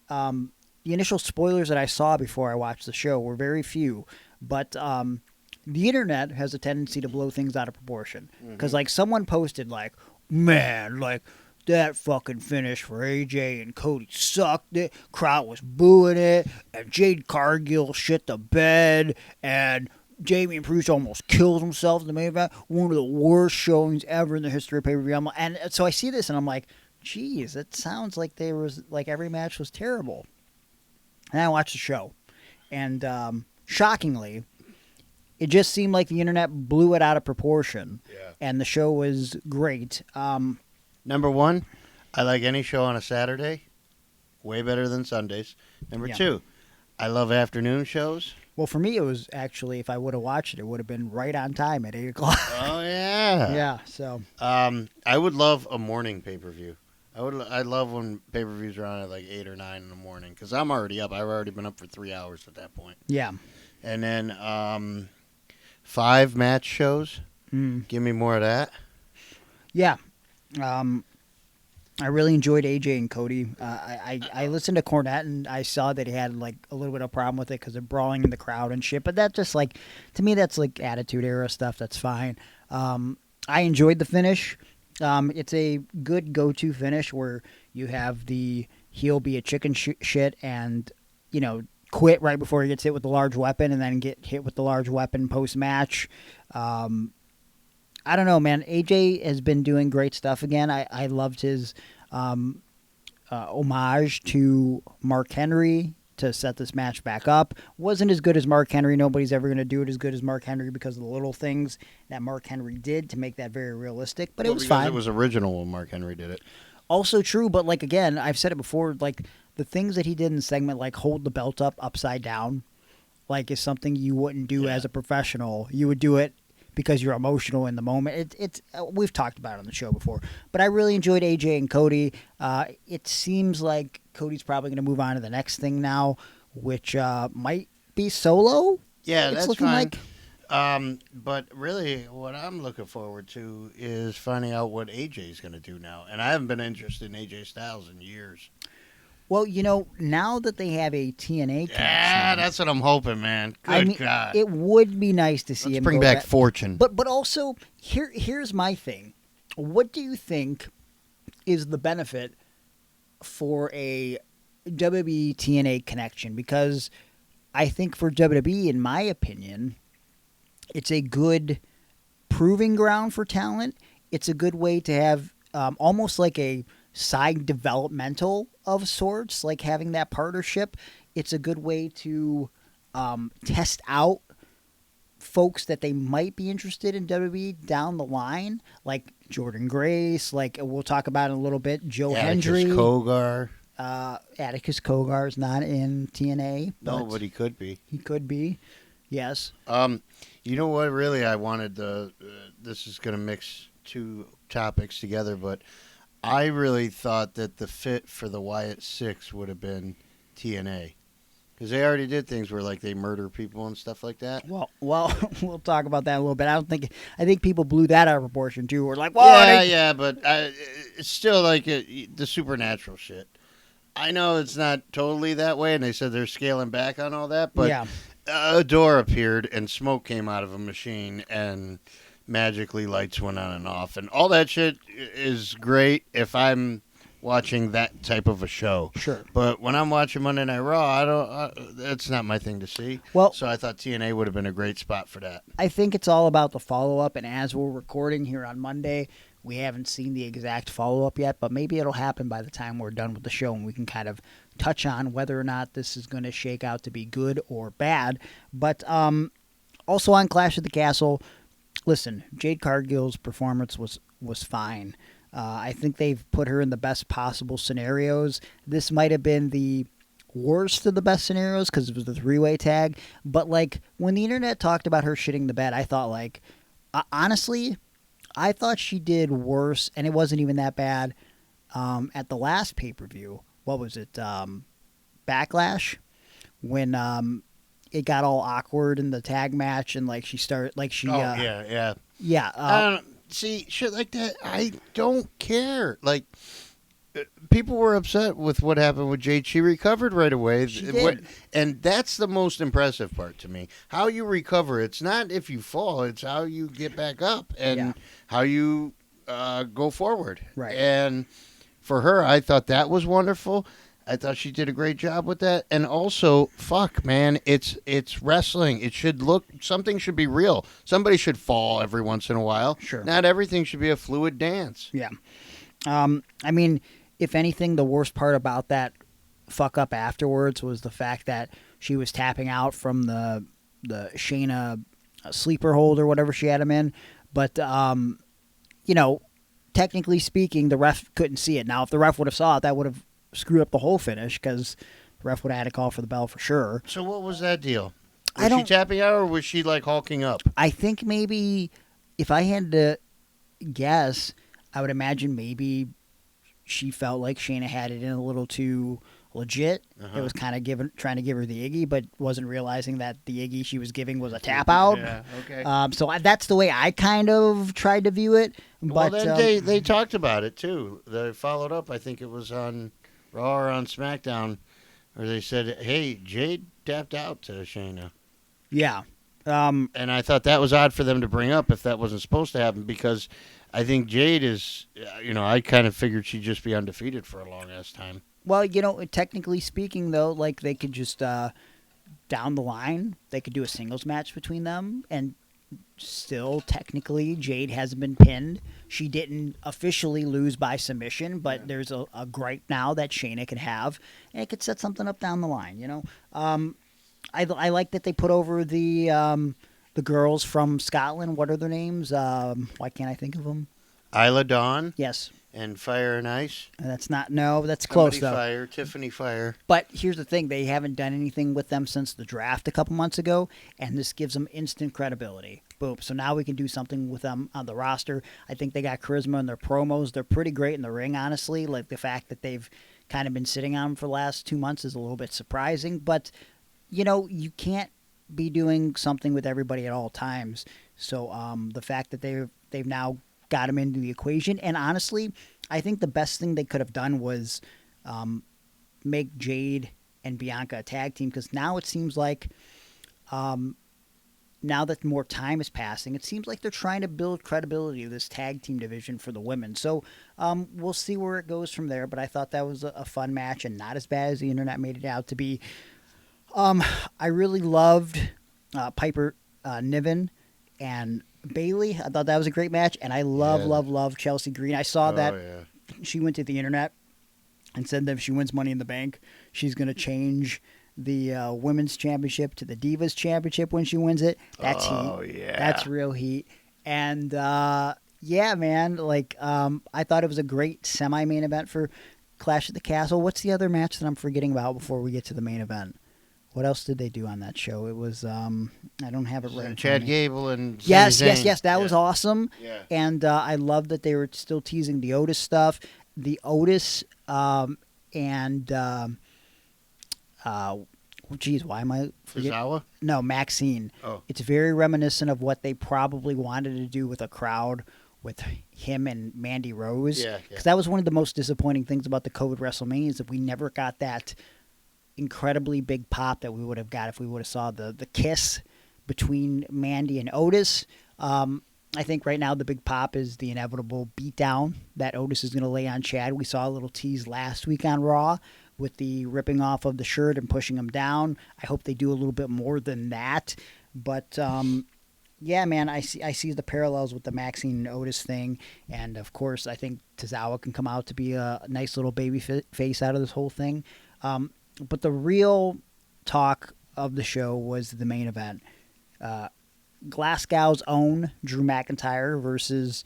the initial spoilers that I saw before I watched the show were very few, but the internet has a tendency to blow things out of proportion. Because like someone posted like, man, like that fucking finish for AJ and Cody sucked it. Crowd was booing it, and Jade Cargill shit the bed, and Damian Priest almost killed himself in the main event. One of the worst showings ever in the history of pay-per-view. And so I see this, and I'm like, geez, it sounds like every match was terrible. And I watched the show, and shockingly, it just seemed like the internet blew it out of proportion. Yeah. And the show was great. Number one, I like any show on a Saturday. Way better than Sundays. Number two, I love afternoon shows. Well, for me, it was actually, if I would have watched it would have been right on time at 8 o'clock. Oh, yeah. Yeah, so. I would love a morning pay-per-view. I love when pay-per-views are on at like 8 or 9 in the morning because I'm already up. I've already been up for 3 hours at that point. Yeah. And then 5 match shows. Give me more of that. Yeah. I really enjoyed AJ and Cody. I listened to Cornette, and I saw that he had like a little bit of a problem with it because of brawling in the crowd and shit. But that just like, to me, that's like Attitude Era stuff. That's fine. I enjoyed the finish. It's a good go-to finish where you have the heel be a chicken shit and, quit right before he gets hit with the large weapon and then get hit with the large weapon post-match. I don't know, man. AJ has been doing great stuff again. I loved his homage to Mark Henry to set this match back up. Wasn't as good as Mark Henry. Nobody's ever going to do it as good as Mark Henry because of the little things that Mark Henry did to make that very realistic. But it was fine. It was original when Mark Henry did it. Also true, but like again, I've said it before, like the things that he did in the segment, like hold the belt up upside down, like is something you wouldn't do as a professional. You would do it because you're emotional in the moment. It's we've talked about it on the show before, but I really enjoyed AJ and Cody. It seems like Cody's probably going to move on to the next thing now, which might be Solo. Yeah, it's that's looking fine. like. But really, what I'm looking forward to is finding out what AJ's going to do now. And I haven't been interested in AJ Styles in years. Well, now that they have a TNA connection, Yeah, that's what I'm hoping, man. Good God. It would be nice to see Let's him bring go back Fortune. But also, here's my thing. What do you think is the benefit for a WWE TNA connection? Because I think for WWE, in my opinion, it's a good proving ground for talent. It's a good way to have almost like a side developmental of sorts, like having that partnership. It's a good way to test out folks that they might be interested in WWE down the line, like Jordan Grace, like we'll talk about in a little bit, Joe Hendry. Atticus Cogar is not in TNA. No, but he could be. He could be, yes. You know what, really, I wanted this is going to mix two topics together, but I really thought that the fit for the Wyatt Sicks would have been TNA. Because they already did things where, like, they murder people and stuff like that. Well, we'll talk about that a little bit. I think people blew that out of proportion, too. We're like, whoa. Yeah, but it's still like the supernatural shit. I know it's not totally that way, and they said they're scaling back on all that, but yeah. A door appeared, and smoke came out of a machine, and magically lights went on and off. And all that shit is great if I'm watching that type of a show. Sure. But when I'm watching Monday Night Raw, that's not my thing to see. Well, so I thought TNA would have been a great spot for that. I think it's all about the follow-up, and as we're recording here on Monday, we haven't seen the exact follow-up yet, but maybe it'll happen by the time we're done with the show, and we can kind of touch on whether or not this is going to shake out to be good or bad. But also on Clash at the Castle, listen, Jade Cargill's performance was fine. I think they've put her in the best possible scenarios. This might have been the worst of the best scenarios because it was the three-way tag. But, like, when the internet talked about her shitting the bed, I thought, like, honestly, I thought she did worse, and it wasn't even that bad at the last pay-per-view. What was it? Backlash? When it got all awkward in the tag match, and, like, she started, like, she... yeah. Yeah. See, shit like that, I don't care. Like, people were upset with what happened with Jade. She recovered right away. She did. And that's the most impressive part to me. How you recover. It's not if you fall. It's how you get back up and how you go forward. Right. And for her, I thought that was wonderful. I thought she did a great job with that. And also, fuck, man, it's wrestling. It should something should be real. Somebody should fall every once in a while. Sure. Not everything should be a fluid dance. Yeah. I mean, if anything, the worst part about that fuck up afterwards was the fact that she was tapping out from the Shayna sleeper hold or whatever she had him in. But, technically speaking, the ref couldn't see it. Now, if the ref would have saw it, that would have screwed up the whole finish because the ref would have had to call for the bell for sure. So what was that deal? Was she tapping out or was she, like, hulking up? I think maybe, if I had to guess, I would imagine maybe she felt like Shayna had it in a little too legit. It was kind of trying to give her the Iggy, but wasn't realizing that the Iggy she was giving was a tap out. Yeah, okay. So that's the way I kind of tried to view it. But well, then they talked about it, too. They followed up. I think it was on Raw or on SmackDown, where they said, hey, Jade tapped out to Shayna. Yeah. And I thought that was odd for them to bring up if that wasn't supposed to happen, because I think Jade is, I kind of figured she'd just be undefeated for a long-ass time. Well, technically speaking, though, like, they could just down the line, they could do a singles match between them, and still technically Jade hasn't been pinned. She didn't officially lose by submission, but there's a gripe now that Shayna could have, and it could set something up down the line. You know, I like that they put over the girls from Scotland. What are their names? Why can't I think of them? Isla Dawn. Yes. And Fire and Ice. That's close though. Fire, Tiffany Fire. But here's the thing: they haven't done anything with them since the draft a couple months ago, and this gives them instant credibility. Boom! So now we can do something with them on the roster. I think they got charisma in their promos. They're pretty great in the ring, honestly. Like the fact that they've kind of been sitting on them for the last 2 months is a little bit surprising. But you know, you can't be doing something with everybody at all times. So the fact that they've now got him into the equation. And honestly, I think the best thing they could have done was make Jade and Bianca a tag team, because now it seems like now that more time is passing, it seems like they're trying to build credibility of this tag team division for the women. So we'll see where it goes from there, but I thought that was a fun match and not as bad as the internet made it out to be. I really loved Piper Niven and Bailey. I thought that was a great match, and I love Chelsea Green. I saw that she went to the internet and said that if she wins Money in the Bank, she's going to change the women's championship to the Divas championship when she wins it. That's heat. Yeah. That's real heat. And yeah, man, like I thought it was a great semi-main event for Clash at the Castle. What's the other match that I'm forgetting about before we get to the main event? What else did they do on that show? It was I don't have it right. Chad Gable and yes. That was Yeah. awesome. Yeah. And I love that they were still teasing the Otis stuff. The Otis geez, why am I forgetting? Tozawa? No, Maxine. Oh. It's very reminiscent of what they probably wanted to do with a crowd with him and Mandy Rose. Yeah. Because that was one of the most disappointing things about the COVID WrestleMania, is that we never got that incredibly big pop that we would have got if we would have saw the kiss between Mandy and Otis. I think right now the big pop is the inevitable beatdown that Otis is going to lay on Chad. We saw a little tease last week on Raw with the ripping off of the shirt and pushing him down. I hope they do a little bit more than that. But yeah, man, I see the parallels with the Maxine and Otis thing. And of course, I think Tozawa can come out to be a nice little baby face out of this whole thing. But the real talk of the show was the main event. Glasgow's own Drew McIntyre versus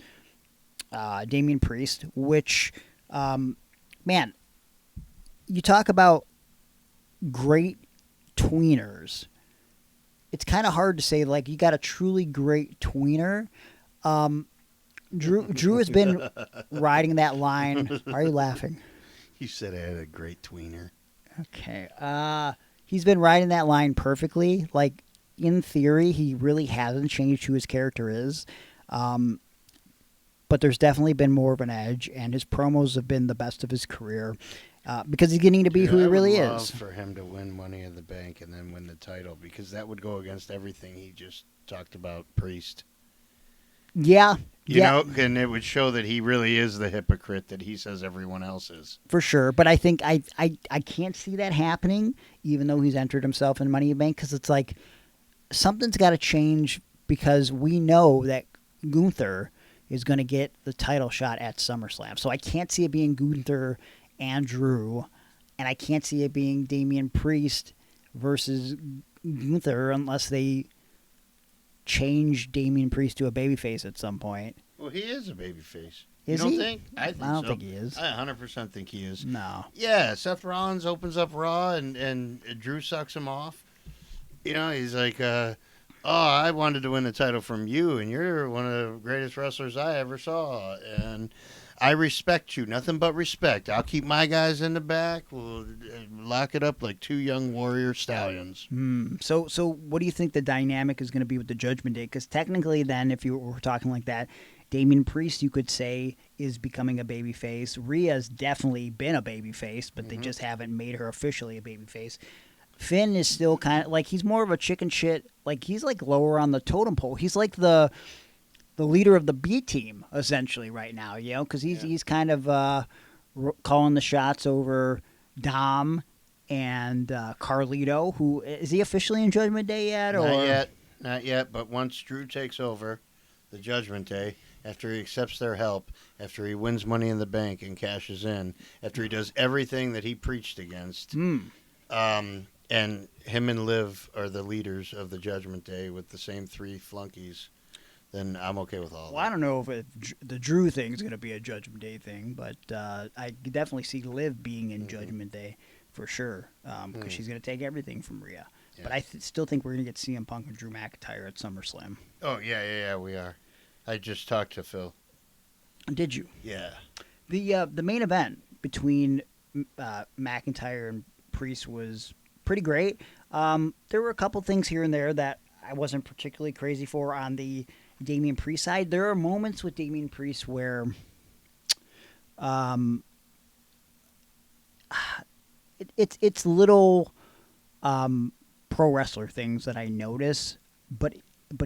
Damian Priest, which, man, you talk about great tweeners. It's kind of hard to say, like, you got a truly great tweener. Drew has been riding that line. Why are you laughing? You said I had a great tweener. Okay. He's been riding that line perfectly. Like, in theory, he really hasn't changed who his character is. But there's definitely been more of an edge, and his promos have been the best of his career because he's getting to be who he really I would love is. for him to win Money in the Bank and then win the title, because that would go against everything he just talked about Priest. Yeah. You know, and it would show that he really is the hypocrite that he says everyone else is. For sure. But I think I can't see that happening, even though he's entered himself in Money in the Bank, because it's like something's got to change, because we know that Gunther is going to get the title shot at SummerSlam. So I can't see it being Gunther and Drew, and I can't see it being Damian Priest versus Gunther unless they change Damian Priest to a babyface at some point. Well, he is a babyface. Is you don't he? think? I don't think he is. I 100% think he is. No. Yeah, Seth Rollins opens up Raw and Drew sucks him off. You know, he's like, oh, I wanted to win the title from you, and you're one of the greatest wrestlers I ever saw, and I respect you. Nothing but respect. I'll keep my guys in the back. We'll lock it up like two young warrior stallions. So what do you think the dynamic is going to be with the Judgment Day? Because technically then, if you were talking like that, Damian Priest, you could say, is becoming a babyface. Rhea's definitely been a babyface, but they just haven't made her officially a babyface. Finn is still kind of like, he's more of a chicken shit. Like, he's like lower on the totem pole. He's like the leader of the B team essentially right now, you know, because he's kind of calling the shots over Dom and Carlito, who is he officially in Judgment Day yet? Not yet. But once Drew takes over the Judgment Day, after he accepts their help, after he wins Money in the Bank and cashes in, after he does everything that he preached against, and him and Liv are the leaders of the Judgment Day with the same 3 flunkies, then I'm okay with all Well, that. I don't know if the Drew thing is going to be a Judgment Day thing, but I definitely see Liv being in Judgment Day for sure, because she's going to take everything from Rhea. Yeah. But I still think we're going to get CM Punk and Drew McIntyre at SummerSlam. Oh, yeah, we are. I just talked to Phil. Did you? Yeah. The main event between McIntyre and Priest was pretty great. There were a couple things here and there that I wasn't particularly crazy for on the Damian Priest side. There are moments with Damian Priest where it's little pro wrestler things that I notice, but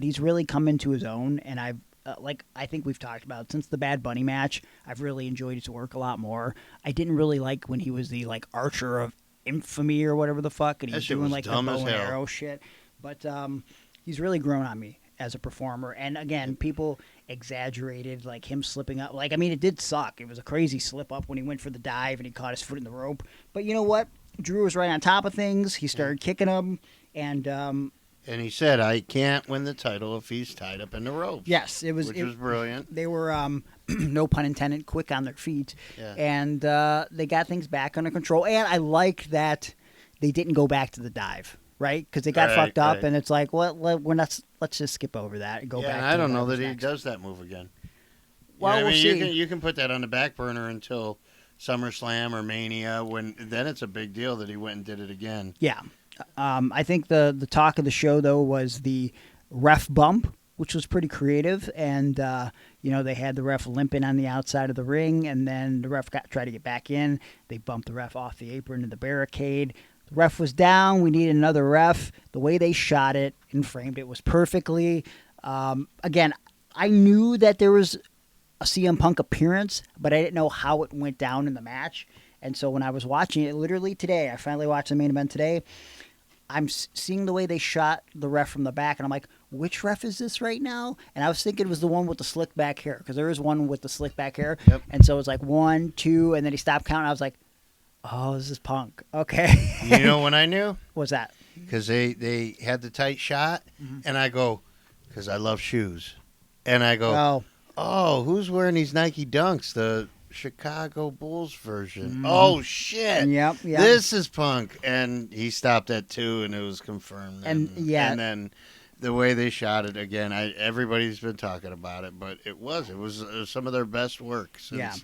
he's really come into his own, and I've I think we've talked about since the Bad Bunny match, I've really enjoyed his work a lot more. I didn't really like when he was the Archer of Infamy or whatever the fuck, and he's doing the bow and arrow shit. But he's really grown on me as a performer. And again, people exaggerated him slipping up. It did suck. It was a crazy slip up when he went for the dive and he caught his foot in the rope. But you know what? Drew was right on top of things. He started kicking him, and he said, "I can't win the title if he's tied up in the ropes." Yes, which was brilliant. They were, no pun intended, quick on their feet, and they got things back under control. And I like that they didn't go back to the dive, right? Because they got fucked up, and it's like, well, we're not. Let's just skip over that and go back. And to I don't know that next. he does that move again. Well, we'll see. You can put that on the back burner until SummerSlam or Mania, then it's a big deal that he went and did it again. Yeah. I think the talk of the show, though, was the ref bump, which was pretty creative. And, they had the ref limping on the outside of the ring, and then the ref tried to get back in. They bumped the ref off the apron to the barricade. The ref was down. We needed another ref. The way they shot it and framed it was perfectly. Again, I knew that there was a CM Punk appearance, but I didn't know how it went down in the match. And so when I was watching it, literally today, I finally watched the main event today, I'm seeing the way they shot the ref from the back, and I'm like, which ref is this right now? And I was thinking it was the one with the slick back hair, because there is one with the slick back hair. Yep. And so it was like 1, 2, and then he stopped counting. I was like, oh, this is Punk. Okay. You know when I knew? What's that? Because they had the tight shot, and I go, because I love shoes. And I go, oh, who's wearing these Nike Dunks? The Chicago Bulls version. Oh, shit. Yep. This is Punk. And he stopped at 2, and it was confirmed. And then the way they shot it, again, everybody's been talking about it, but it was some of their best work since,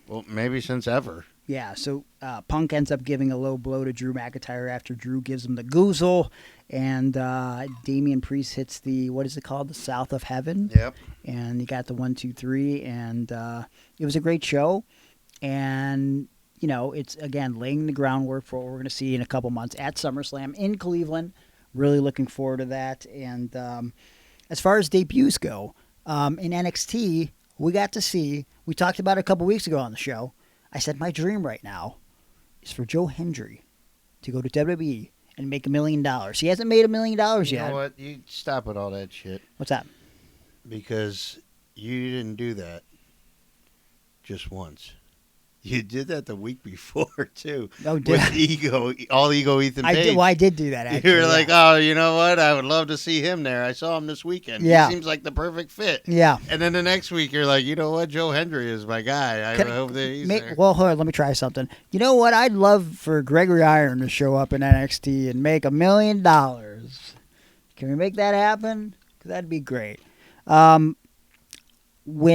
well, maybe since ever. Yeah, so Punk ends up giving a low blow to Drew McIntyre after Drew gives him the goozle, and Damian Priest hits the, what is it called, the South of Heaven? Yep. And he got the 1, 2, 3, and it was a great show. And, it's, again, laying the groundwork for what we're going to see in a couple months at SummerSlam in Cleveland. Really looking forward to that. And as far as debuts go, in NXT, we got to see, we talked about it a couple weeks ago on the show, I said my dream right now is for Joe Hendry to go to WWE and make $1 million. He hasn't made $1 million yet. You know what? You stop with all that shit. What's that? Because you didn't do that just once. You did that the week before, too. Oh, did with All Ego Ethan Page. I did do that, actually. You were like, oh, you know what? I would love to see him there. I saw him this weekend. Yeah. He seems like the perfect fit. Yeah. And then the next week, you're like, you know what? Joe Hendry is my guy. I hope that he's there. Well, hold on. Let me try something. You know what? I'd love for Gregory Iron to show up in NXT and make $1 million. Can we make that happen? 'Cause that'd be great. When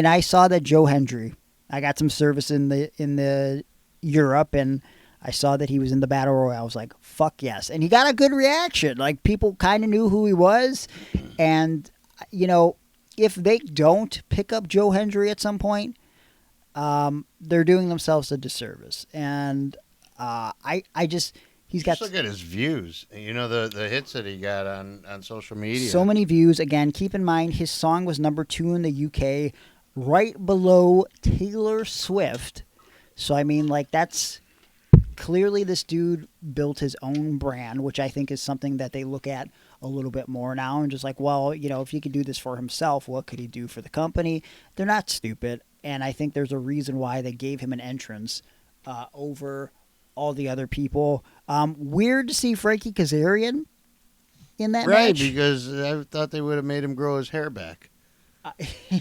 I saw that Joe Hendry, I got some service in the Europe, and I saw that he was in the Battle Royal. I was like, fuck yes. And he got a good reaction. Like, people kind of knew who he was. And, if they don't pick up Joe Hendry at some point, they're doing themselves a disservice. And he's got... Just look at his views. The hits that he got on social media. So many views. Again, keep in mind, his song was number 2 in the UK, right below Taylor Swift. So, that's clearly this dude built his own brand, which I think is something that they look at a little bit more now and just like, well, if he could do this for himself, what could he do for the company? They're not stupid, and I think there's a reason why they gave him an entrance over all the other people. Weird to see Frankie Kazarian in that Right, match. because I thought they would have made him grow his hair back.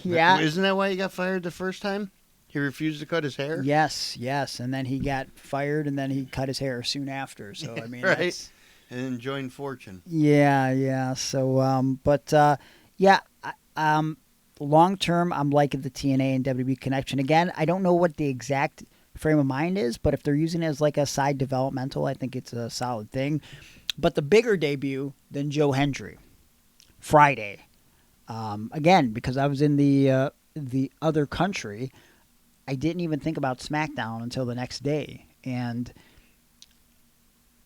Yeah. Isn't that why he got fired the first time? He refused to cut his hair? Yes, and then he got fired, and then he cut his hair soon after. So I mean, right. that's, And then joined Fortune. yeah. So, long term, I'm liking the TNA and WWE connection. Again, I don't know what the exact frame of mind is, but if they're using it as like a side developmental, I think it's a solid thing. But the bigger debut than Joe Hendry, Friday. Again, because I was in the other country, I didn't even think about SmackDown until the next day. And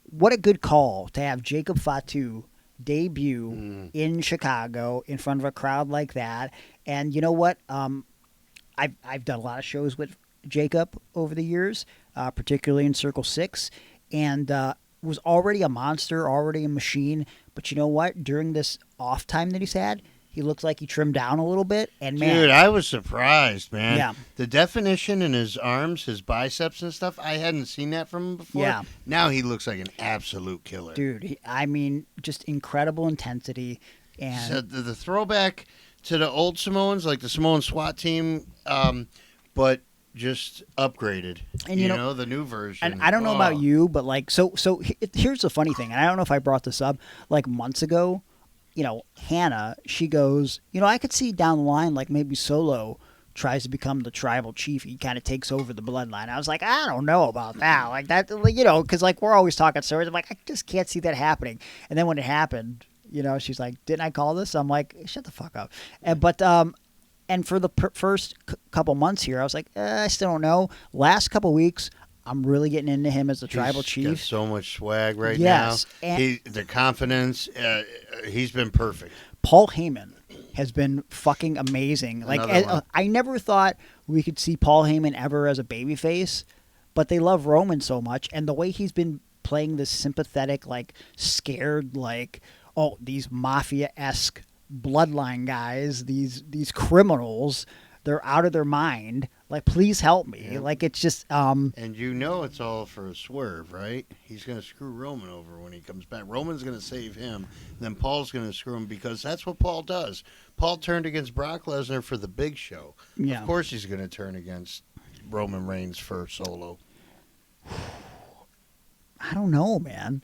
what a good call to have Jacob Fatu debut in Chicago in front of a crowd like that. And you know what? I've done a lot of shows with Jacob over the years, particularly in Circle 6, and was already a monster, already a machine. But you know what? During this off time that he's had, he looks like he trimmed down a little bit. And man, dude, I was surprised, man. Yeah. The definition in his arms, his biceps and stuff, I hadn't seen that from him before. Yeah. Now he looks like an absolute killer. dude, I mean, just incredible intensity. And So the throwback to the old Samoans, like the Samoan SWAT team, but just upgraded. And you you know, the new version. And I don't know Oh. about you, but like, so here's the funny thing, and I don't know if I brought this up like months ago. Hannah, she goes, I could see down the line like maybe Solo tries to become the tribal chief. He kind of takes over the bloodline. I was like, I don't know about that. Like that, because like we're always talking stories. I'm like, I just can't see that happening. And then when it happened, she's like, didn't I call this? I'm like, shut the fuck up. And for the first couple months here, I was like, I still don't know. Last couple weeks, I'm really getting into him as the tribal He's chief. got so much swag right Yes, now. and- The confidence, he's been perfect. Paul Heyman has been fucking amazing. Like Another one. I never thought we could see Paul Heyman ever as a babyface, but they love Roman so much, and the way he's been playing this sympathetic, like scared, like these mafia-esque bloodline guys, these criminals, they're out of their mind. Like, please help me. Yeah. Like, it's just And it's all for a swerve, right? He's going to screw Roman over when he comes back. Roman's going to save him. Then Paul's going to screw him because that's what Paul does. Paul turned against Brock Lesnar for the big show. Yeah. Of course he's going to turn against Roman Reigns for Solo. I don't know, man.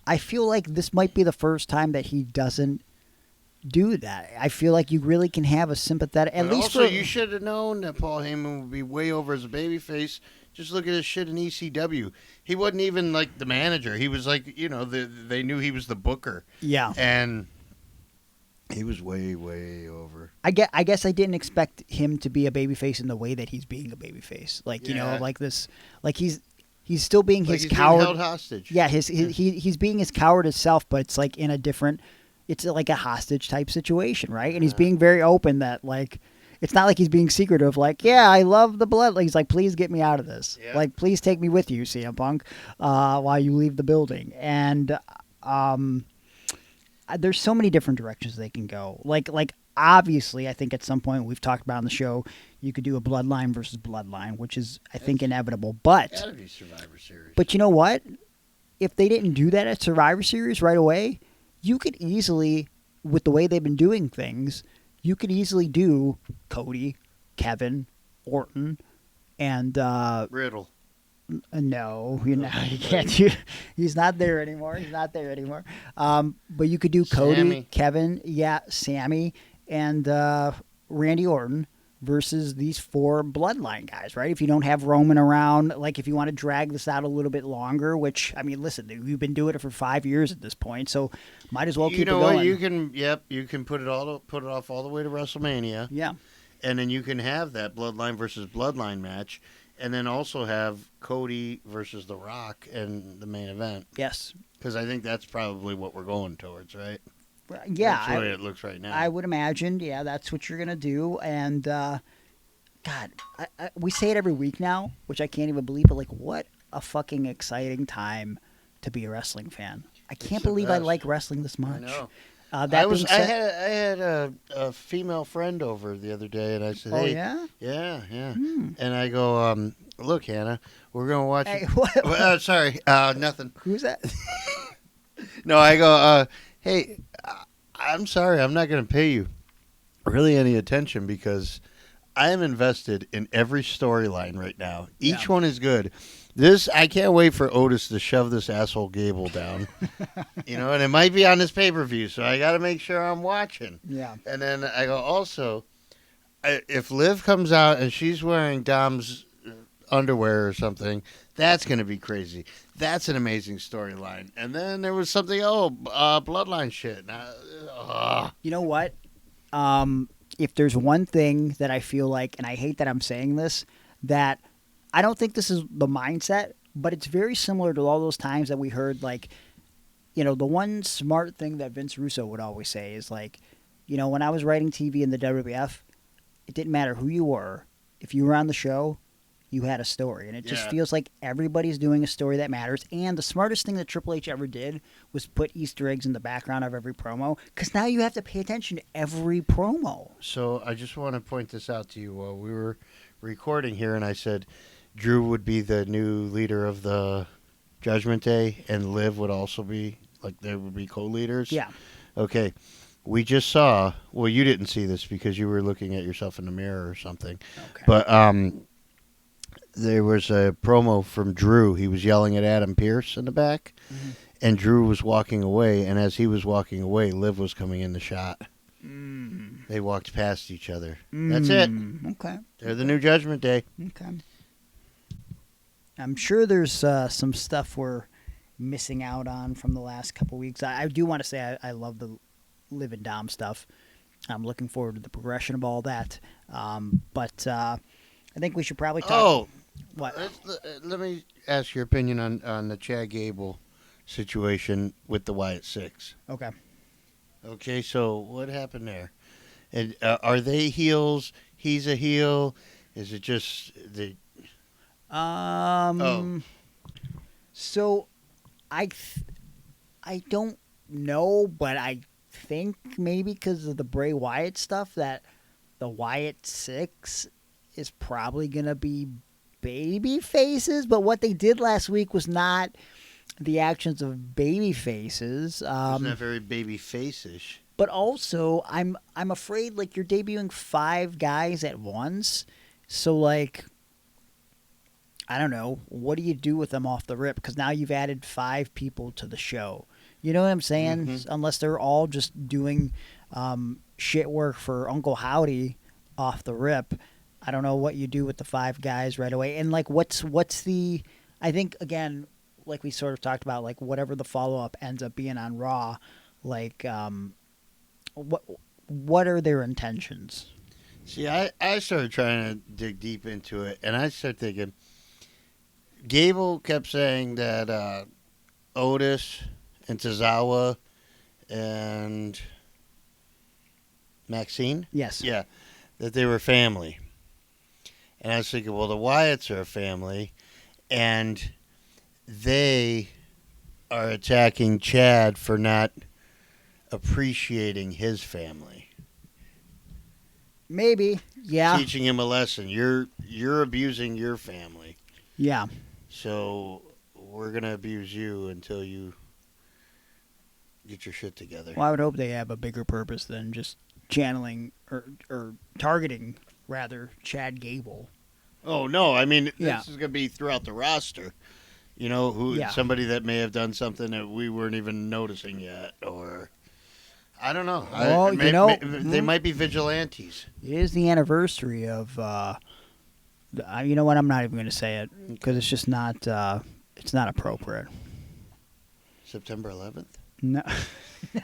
I feel like this might be the first time that he doesn't do that. I feel like you really can have a sympathetic. At But least also, for you should have known that Paul Heyman would be way over as a babyface. Just look at his shit in ECW. He wasn't even like the manager. He was like, they knew he was the booker. Yeah. And he was way, way over. I guess I didn't expect him to be a babyface in the way that he's being a babyface. Like, Yeah. like this, like he's still being Like his he's coward. being held hostage. Yeah, he's being his coward itself, but it's like in a different. It's like a hostage type situation, right? And he's being very open that like. It's not like he's being secretive, like, yeah, I love the blood. Like, he's like, please get me out of this. Yeah. Like, please take me with you, CM Punk, while you leave the building. And there's so many different directions they can go. Like obviously, I think at some point we've talked about on the show, you could do a bloodline versus bloodline, which is, I think, inevitable. But Gotta be Survivor Series. But you know what? If they didn't do that at Survivor Series right away, you could easily, with the way they've been doing things, you could easily do Cody, Kevin, Orton, and Riddle. no, you can't do. He's not there anymore. But you could do Cody, Sammy. Kevin, Sammy, and Randy Orton versus these 4 bloodline guys, right? If you don't have Roman around, like if you want to drag this out a little bit longer, which, I mean, listen, you've been doing it for 5 years at this point, so might as well keep it going. What? You can put it off all the way to WrestleMania. Yeah. And then you can have that bloodline versus bloodline match, and then also have Cody versus The Rock in the main event. Yes. Because I think that's probably what we're going towards, right? Yeah. That's the way it looks right now. I would imagine, that's what you're going to do. And, God, we say it every week now, which I can't even believe, but, like, what a fucking exciting time to be a wrestling fan. I can't the believe I best. like wrestling this much. I know. That being I said, had a female friend over the other day, and I said, oh "Hey, yeah, yeah," Hmm. and I go, "Look, Hannah, we're gonna watch." Hey, it. what? Sorry, nothing. Who's that? No, I go, "Hey, I'm sorry, I'm not gonna pay you really any attention because I am invested in every storyline right now. Each Yeah. one is good. I can't wait for Otis to shove this asshole Gable down. And it might be on this pay-per-view, so I got to make sure I'm watching. Yeah. And then I go, also, if Liv comes out and she's wearing Dom's underwear or something, that's going to be crazy. That's an amazing storyline. And then there was something, bloodline shit. You know what? If there's one thing that I feel like, and I hate that I'm saying this, that I don't think this is the mindset, but it's very similar to all those times that we heard, like, the one smart thing that Vince Russo would always say is, like, when I was writing TV in the WWF, it didn't matter who you were. If you were on the show, you had a story. And it just feels like everybody's doing a story that matters. And the smartest thing that Triple H ever did was put Easter eggs in the background of every promo, because now you have to pay attention to every promo. So I just want to point this out to you. While we were recording here, and I said Drew would be the new leader of the Judgment Day, and Liv would also be, like, they would be co-leaders. Yeah. Okay. We just saw, well, you didn't see this because you were looking at yourself in the mirror or something. Okay. But there was a promo from Drew. He was yelling at Adam Pearce in the back, and Drew was walking away, and as he was walking away, Liv was coming in the shot. They walked past each other. That's it. Okay. They're the new Judgment Day. Okay. I'm sure there's some stuff we're missing out on from the last couple weeks. I do want to say I love the Liv and Dom stuff. I'm looking forward to the progression of all that. But I think we should probably talk. Oh, what? Let me ask your opinion on the Chad Gable situation with the Wyatt Sicks. Okay. Okay, so what happened there? And are they heels? He's a heel. Is it just the? So I don't know, but I think maybe because of the Bray Wyatt stuff that the Wyatt Sicks is probably going to be baby faces, but what they did last week was not the actions of baby faces. It's not very baby face-ish. But also, I'm afraid, like, you're debuting 5 guys at once, so, like, I don't know, what do you do with them off the rip? Because now you've added 5 people to the show. You know what I'm saying? Mm-hmm. Unless they're all just doing shit work for Uncle Howdy off the rip. I don't know what you do with the 5 guys right away. And, like, what's the... I think, again, like we sort of talked about, like, whatever the follow-up ends up being on Raw, like, what are their intentions? See, I started trying to dig deep into it, and I started thinking, Gable kept saying that Otis and Tozawa and Maxine? Yes. Yeah, that they were family. And I was thinking, well, the Wyatts are a family, and they are attacking Chad for not appreciating his family. Maybe. Yeah. Teaching him a lesson. You're abusing your family. Yeah. So we're going to abuse you until you get your shit together. Well, I would hope they have a bigger purpose than just channeling or targeting, rather, Chad Gable. Oh, no. I mean, Yeah. this is going to be throughout the roster. Somebody that may have done something that we weren't even noticing yet, or I don't know. Well, they might be vigilantes. It is the anniversary of. You know what? I'm not even going to say it because it's just not. It's not appropriate. September 11th. No.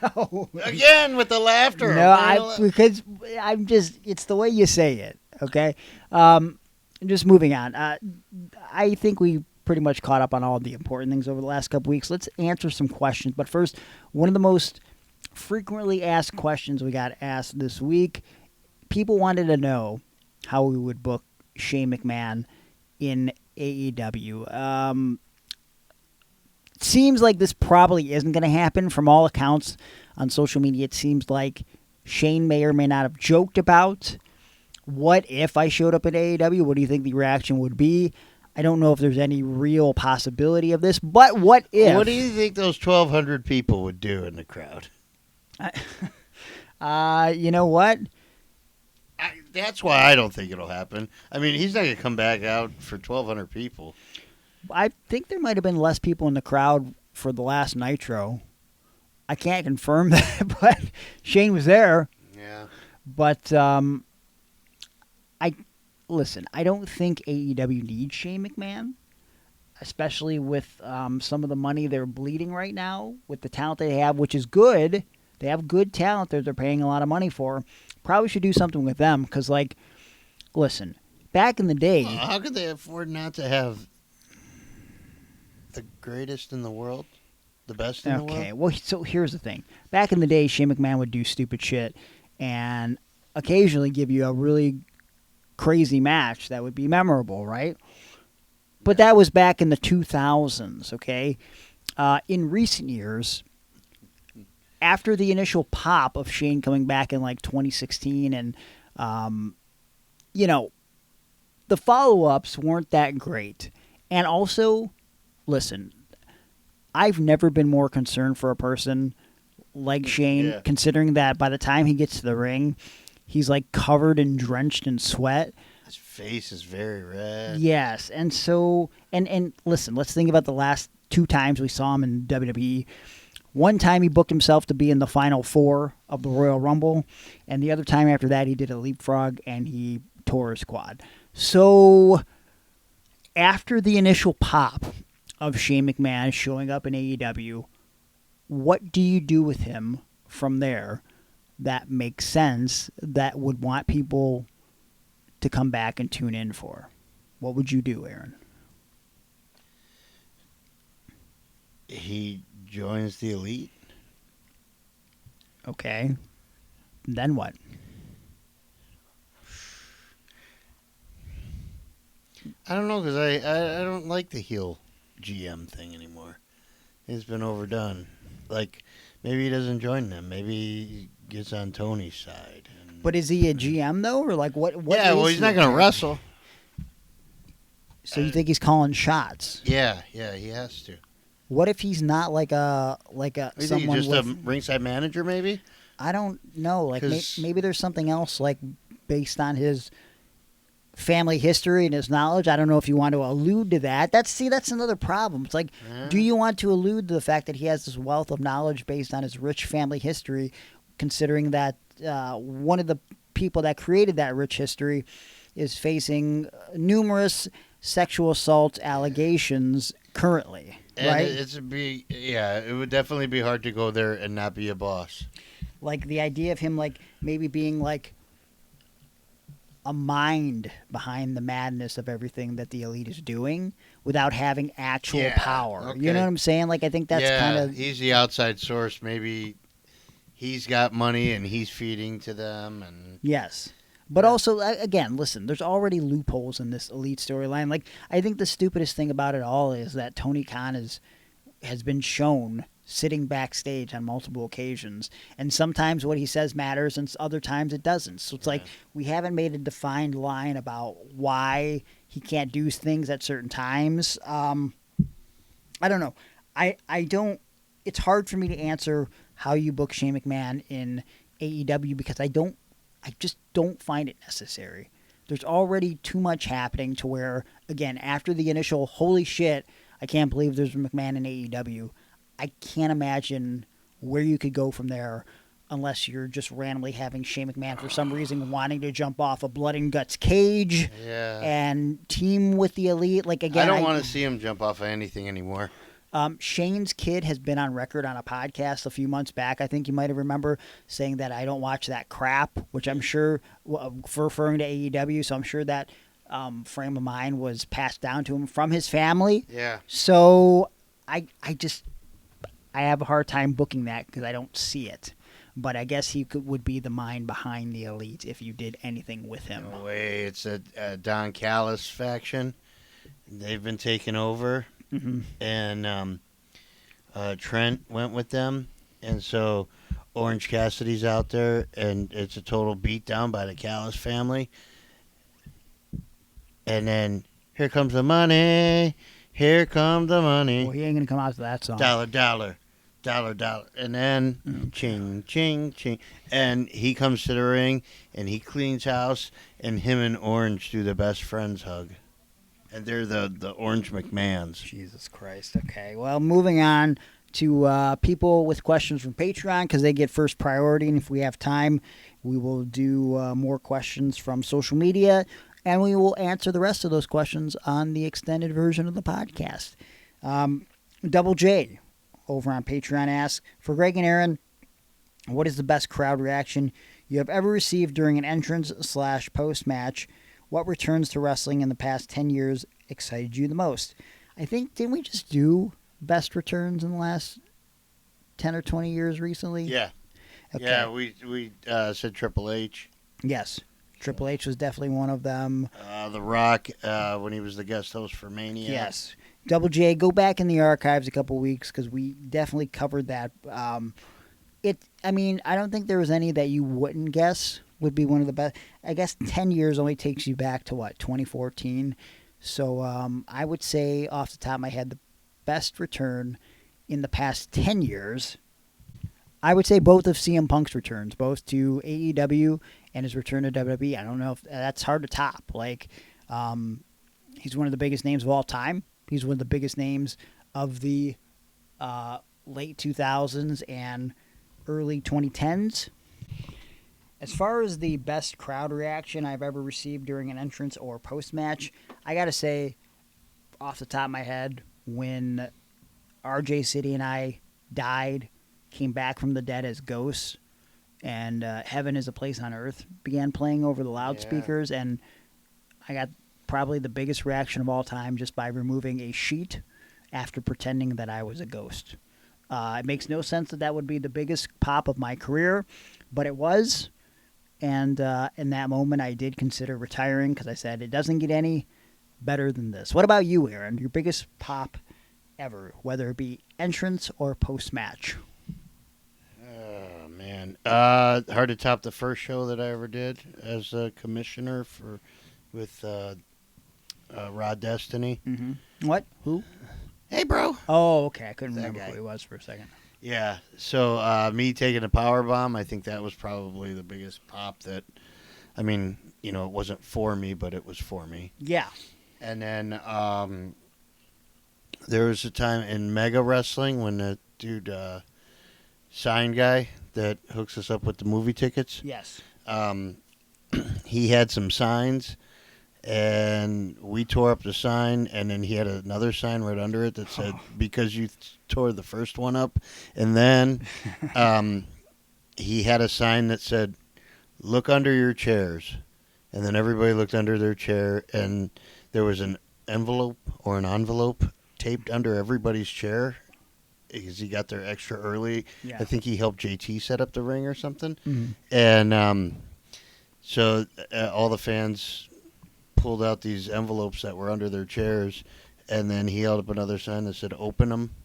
No. Again with the laughter. No, because I'm just. It's the way you say it. Okay. Just moving on. I think we pretty much caught up on all of the important things over the last couple weeks. Let's answer some questions. But first, one of the most frequently asked questions we got asked this week, people wanted to know how we would book Shane McMahon in AEW. It seems like this probably isn't going to happen. From all accounts on social media, it seems like Shane may or may not have joked about, what if I showed up at AEW? What do you think the reaction would be? I don't know if there's any real possibility of this, but what if? What do you think those 1,200 people would do in the crowd? You know what? That's why I don't think it'll happen. I mean, he's not going to come back out for 1,200 people. I think there might have been less people in the crowd for the last Nitro. I can't confirm that, but Shane was there. Yeah. But listen, I don't think AEW needs Shane McMahon, especially with some of the money they're bleeding right now, with the talent they have, which is good. They have good talent that they're paying a lot of money for. Probably should do something with them because, like, listen, back in the day... how could they afford not to have the greatest in the world? The best in the world? Okay, well, so here's the thing. Back in the day, Shane McMahon would do stupid shit and occasionally give you a really crazy match that would be memorable, right? But that was back in the 2000s, okay? In recent years, after the initial pop of Shane coming back in like 2016 and, the follow-ups weren't that great. And also, listen, I've never been more concerned for a person like Shane, considering that by the time he gets to the ring, he's like covered and drenched in sweat. His face is very red. Yes, and so, and listen, let's think about the last 2 times we saw him in WWE. One time he booked himself to be in the Final 4 of the Royal Rumble, and the other time after that he did a leapfrog and he tore his quad. So, after the initial pop of Shane McMahon showing up in AEW, what do you do with him from there that makes sense, that would want people to come back and tune in for? What would you do, Aaron? He joins the Elite. Okay. Then what? I don't know, because I don't like the heel GM thing anymore. It's been overdone. Like, maybe he doesn't join them. Maybe he gets on Tony's side. But is he a GM, though? Or like what yeah, well, he's not going to wrestle. So you think he's calling shots? Yeah, he has to. What if he's not like a someone just with, a ringside manager, maybe? I don't know. Like maybe there's something else, like based on his family history and his knowledge. I don't know if you want to allude to that. That's another problem. It's like, do you want to allude to the fact that he has this wealth of knowledge based on his rich family history, considering that one of the people that created that rich history is facing numerous sexual assault allegations currently, right? It would definitely be hard to go there and not be a boss. Like the idea of him like maybe being like a mind behind the madness of everything that the Elite is doing without having actual power. Okay. You know what I'm saying? Like I think that's kind of... he's the outside source. Maybe he's got money and he's feeding to them. And Yes. But also, again, listen, there's already loopholes in this Elite storyline. Like, I think the stupidest thing about it all is that Tony Khan has been shown sitting backstage on multiple occasions. And sometimes what he says matters and other times it doesn't. So it's like we haven't made a defined line about why he can't do things at certain times. I don't know. I don't... It's hard for me to answer how you book Shane McMahon in AEW because I just don't find it necessary. There's already too much happening to where, again, after the initial, holy shit, I can't believe there's McMahon in AEW, I can't imagine where you could go from there unless you're just randomly having Shane McMahon for some reason wanting to jump off a blood and guts cage and team with the Elite. Like again, I don't want to see him jump off of anything anymore. Shane's kid has been on record on a podcast a few months back. I think you might have remember saying that I don't watch that crap, which I'm sure for referring to AEW. So I'm sure that frame of mind was passed down to him from his family. Yeah. So I have a hard time booking that because I don't see it. But I guess he would be the mind behind the Elite if you did anything with him. No way. It's a Don Callis faction. they've been taken over, and Trent went with them, and so Orange Cassidy's out there, and it's a total beatdown by the Callis family. And then here comes the money, here comes the money. Well, he ain't gonna come out to that song. Dollar, dollar, dollar, dollar. And then ching, ching, ching. And he comes to the ring, and he cleans house, and him and Orange do the best friends hug. And they're the Orange McMahons. Jesus Christ. Okay. Well, moving on to people with questions from Patreon, because they get first priority. And if we have time, we will do more questions from social media. And we will answer the rest of those questions on the extended version of the podcast. Double J over on Patreon asks, for Greg and Aaron, what is the best crowd reaction you have ever received during an entrance/post match? What returns to wrestling in the past 10 years excited you the most? I think, didn't we just do best returns in the last 10 or 20 years recently? Yeah. Okay. Yeah, we said Triple H. Yes. Triple H was definitely one of them. The Rock, when he was the guest host for Mania. Yes. Double J, go back in the archives a couple weeks because we definitely covered that. I don't think there was any that you wouldn't guess would be one of the best. I guess 10 years only takes you back to, 2014? So I would say off the top of my head, the best return in the past 10 years, I would say both of CM Punk's returns, both to AEW and his return to WWE. I don't know if that's hard to top. He's one of the biggest names of all time. He's one of the biggest names of the late 2000s and early 2010s. As far as the best crowd reaction I've ever received during an entrance or post-match, I got to say, off the top of my head, when RJ City and I died, came back from the dead as ghosts, and Heaven is a Place on Earth began playing over the loudspeakers, and I got probably the biggest reaction of all time just by removing a sheet after pretending that I was a ghost. It makes no sense that would be the biggest pop of my career, but it was. And in that moment, I did consider retiring because I said it doesn't get any better than this. What about you, Aaron? Your biggest pop ever, whether it be entrance or post-match? Oh, man. Hard to top the first show that I ever did as a commissioner with Rod Destiny. Mm-hmm. What? Who? Hey, bro. Oh, okay. I couldn't That remember guy. who he was for a second. Yeah, so me taking a power bomb, I think that was probably the biggest pop that, it wasn't for me, but it was for me. Yeah. And then there was a time in Mega Wrestling when the dude, sign guy that hooks us up with the movie tickets, Yes. he had some signs, and we tore up the sign, and then he had another sign right under it that said, because you tore the first one up. And then he had a sign that said, look under your chairs. And then everybody looked under their chair, and there was an envelope taped under everybody's chair because he got there extra early. Yeah. I think he helped JT set up the ring or something. Mm-hmm. And so all the fans pulled out these envelopes that were under their chairs, and then he held up another sign that said, open them.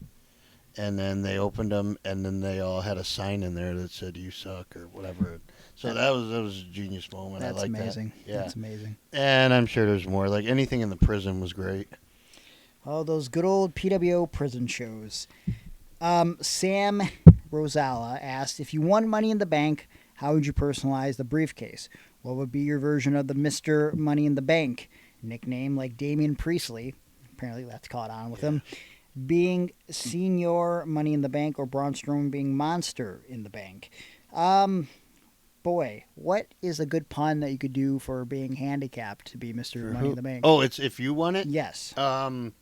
And then they opened them, and then they all had a sign in there that said, you suck, or whatever. So that was a genius moment. That's I like amazing. that. Yeah. That's amazing. And I'm sure there's more. Like anything in the prison was great. Oh, those good old PWO prison shows. Sam Rosala asked, if you won Money in the Bank, how would you personalize the briefcase? What would be your version of the Mr. Money in the Bank? Nickname like Damian Priestley. Apparently that's caught on with him. Being Senior Money in the Bank, or Braun Strowman being Monster in the Bank. Boy, what is a good pun that you could do for being handicapped to be Mr. Money in the Bank? Oh, it's if you won it? Yes. Mr.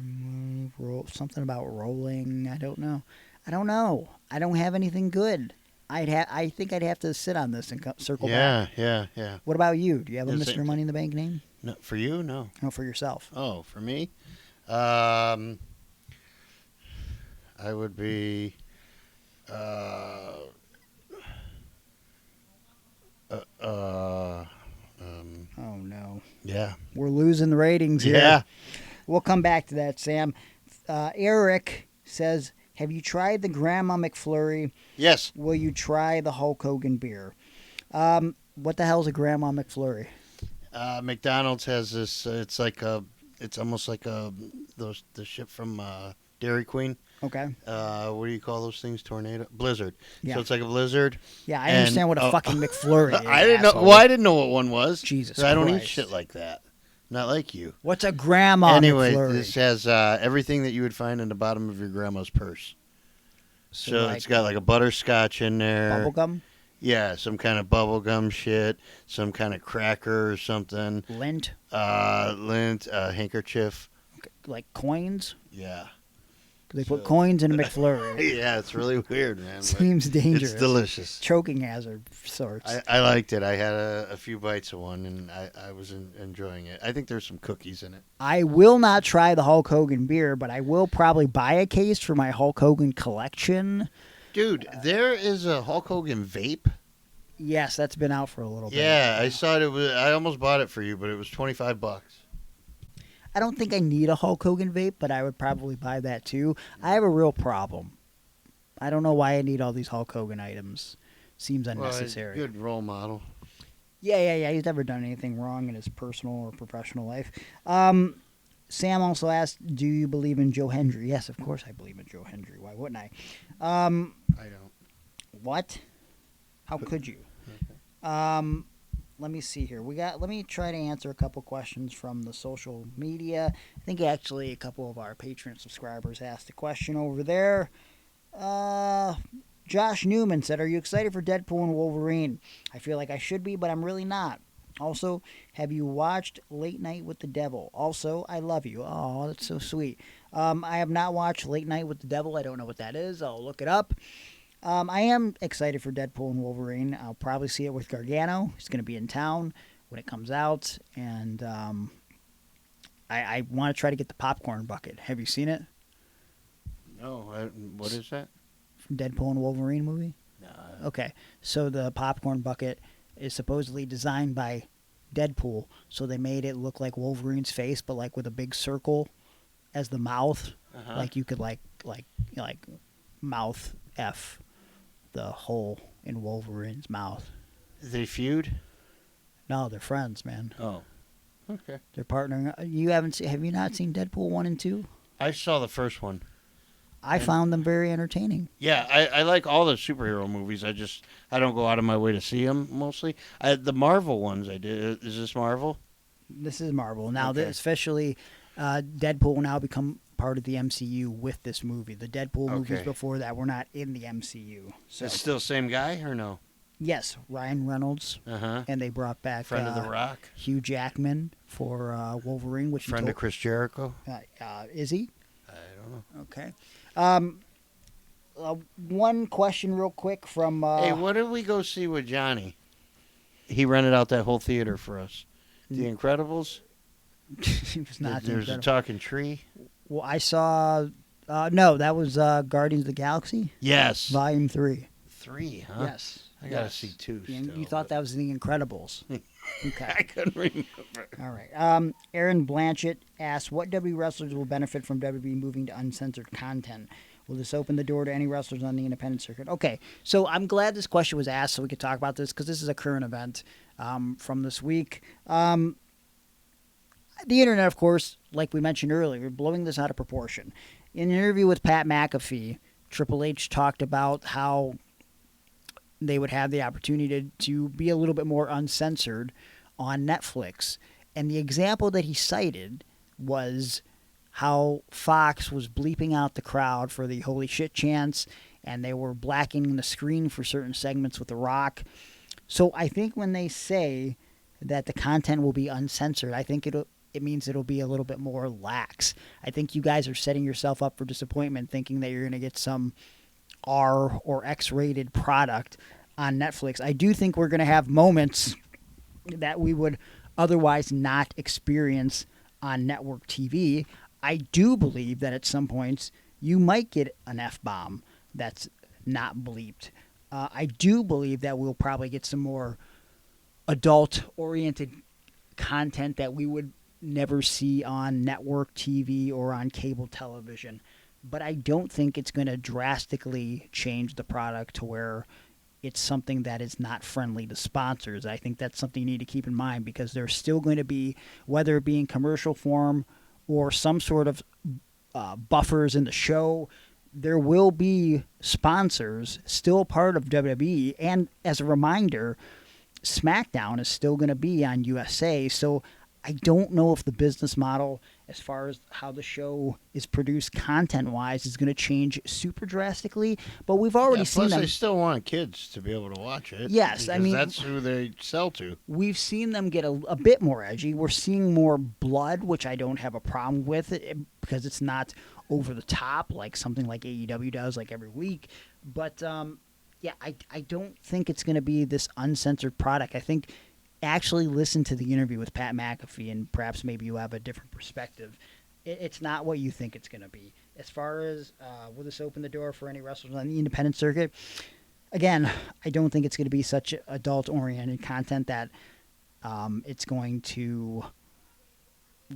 Money, something about rolling. I don't know. I don't have anything good. I think I'd have to sit on this and circle back. Yeah. What about you? Do you have a The Mr. same Money in the Bank name? No, for you? No. No, for yourself. Oh, for me? I would be Oh no, Yeah. we're losing the ratings here. Yeah. We'll come back to that, Sam. Eric says, "Have you tried the Grandma McFlurry? Yes. Will you try the Hulk Hogan beer?" What the hell's a Grandma McFlurry? McDonald's has this. It's like it's almost like the ship from Dairy Queen. Okay. What do you call those things? Tornado, blizzard. Yeah. So it's like a blizzard. Yeah, I understand what a fucking McFlurry is. I didn't know. asshole. Well, I didn't know what one was. Jesus I don't eat Christ. shit like that. Not like you. What's a Grandma Anyway, McFlurry? this has everything that you would find in the bottom of your grandma's purse. So like it's got like a butterscotch in there. bubblegum, Yeah, some kind of bubblegum shit, some kind of cracker or something. lint, Lint, handkerchief. like coins. Yeah. They put coins in a McFlurry. Yeah, it's really weird, man. but Seems dangerous. It's delicious. Choking hazard of sorts. I liked it. I had a few bites of one, and I was enjoying it. I think there's some cookies in it. I will not try the Hulk Hogan beer, but I will probably buy a case for my Hulk Hogan collection. Dude, there is a Hulk Hogan vape. Yes, that's been out for a little bit. Yeah, I saw it. I almost bought it for you, but it was $25. I don't think I need a Hulk Hogan vape, but I would probably buy that too. I have a real problem. I don't know why I need all these Hulk Hogan items. Seems unnecessary. Well, good role model. Yeah. He's never done anything wrong in his personal or professional life. Sam also asked, "Do you believe in Joe Hendry?" Yes, of course I believe in Joe Hendry. Why wouldn't I? I don't. What? How could you? Let me see here. Let me try to answer a couple questions from the social media. I think actually a couple of our Patreon subscribers asked a question over there. Josh Newman said, "Are you excited for Deadpool and Wolverine?" I feel like I should be, but I'm really not. Also, have you watched Late Night with the Devil? Also, I love you. Oh, that's so sweet. I have not watched Late Night with the Devil. I don't know what that is. I'll look it up. I am excited for Deadpool and Wolverine. I'll probably see it with Gargano. He's going to be in town when it comes out. And I want to try to get the popcorn bucket. Have you seen it? No. What is that? From Deadpool and Wolverine movie? No. Okay. So the popcorn bucket is supposedly designed by Deadpool. So they made it look like Wolverine's face, but like with a big circle as the mouth. Uh-huh. Like you could like mouth F the hole in Wolverine's mouth. They feud? No, they're friends, man. Oh. Okay. They're partnering. Have you not seen Deadpool 1 and 2? I saw the first one. I found them very entertaining. Yeah, I like all the superhero movies. I don't go out of my way to see them mostly. The Marvel ones I did. Is this Marvel? This is Marvel. Now, Okay. especially Deadpool will now become part of the MCU with this movie. The Deadpool movies Okay. before that were not in the MCU. So It's still the same guy or no? yes, Ryan Reynolds, Uh-huh. and they brought back Friend of the Rock? Hugh Jackman for Wolverine, which Friend of Chris Jericho? is he? I don't know. Okay. One question real quick from... Hey, what did we go see with Johnny? He rented out that whole theater for us. The Incredibles? It was not There's a incredible. talking tree? Well, I saw... no, that was Guardians of the Galaxy, Yes. Volume 3. 3, huh? Yes. I gotta Yes. see 2 You, still. you thought that was The Incredibles. I Okay. couldn't remember. All right. Aaron Blanchett asks, what WWE wrestlers will benefit from WWE moving to uncensored content? Will this open the door to any wrestlers on the independent circuit? Okay, so I'm glad this question was asked so we could talk about this because this is a current event from this week. The internet, of course, like we mentioned earlier, blowing this out of proportion. In an interview with Pat McAfee, Triple H talked about how they would have the opportunity to be a little bit more uncensored on Netflix. And the example that he cited was how Fox was bleeping out the crowd for the holy shit chants, and they were blackening the screen for certain segments with The Rock. So I think when they say that the content will be uncensored, I think it means it'll be a little bit more lax. I think you guys are setting yourself up for disappointment thinking that you're going to get some R or X-rated product on Netflix. I do think we're going to have moments that we would otherwise not experience on network TV. I do believe that at some points you might get an F-bomb that's not bleeped. I do believe that we'll probably get some more adult-oriented content that we would never see on network TV or on cable television. But I don't think it's going to drastically change the product to where it's something that is not friendly to sponsors. I think that's something you need to keep in mind, because there's still going to be, whether it be in commercial form or some sort of buffers in the show, there will be sponsors still part of WWE. And as a reminder, SmackDown is still going to be on USA. So I don't know if the business model, as far as how the show is produced content-wise, is going to change super drastically. But we've already seen plus them. They still want kids to be able to watch it. Yes, I mean, that's who they sell to. We've seen them get a bit more edgy. We're seeing more blood, which I don't have a problem with, because it's not over the top like something like AEW does, like every week. But yeah, I don't think it's going to be this uncensored product. I think actually listen to the interview with Pat McAfee, and perhaps maybe you have a different perspective. It's not what you think it's going to be. As far as will this open the door for any wrestlers on the independent circuit? Again, I don't think it's going to be such adult-oriented content that it's going to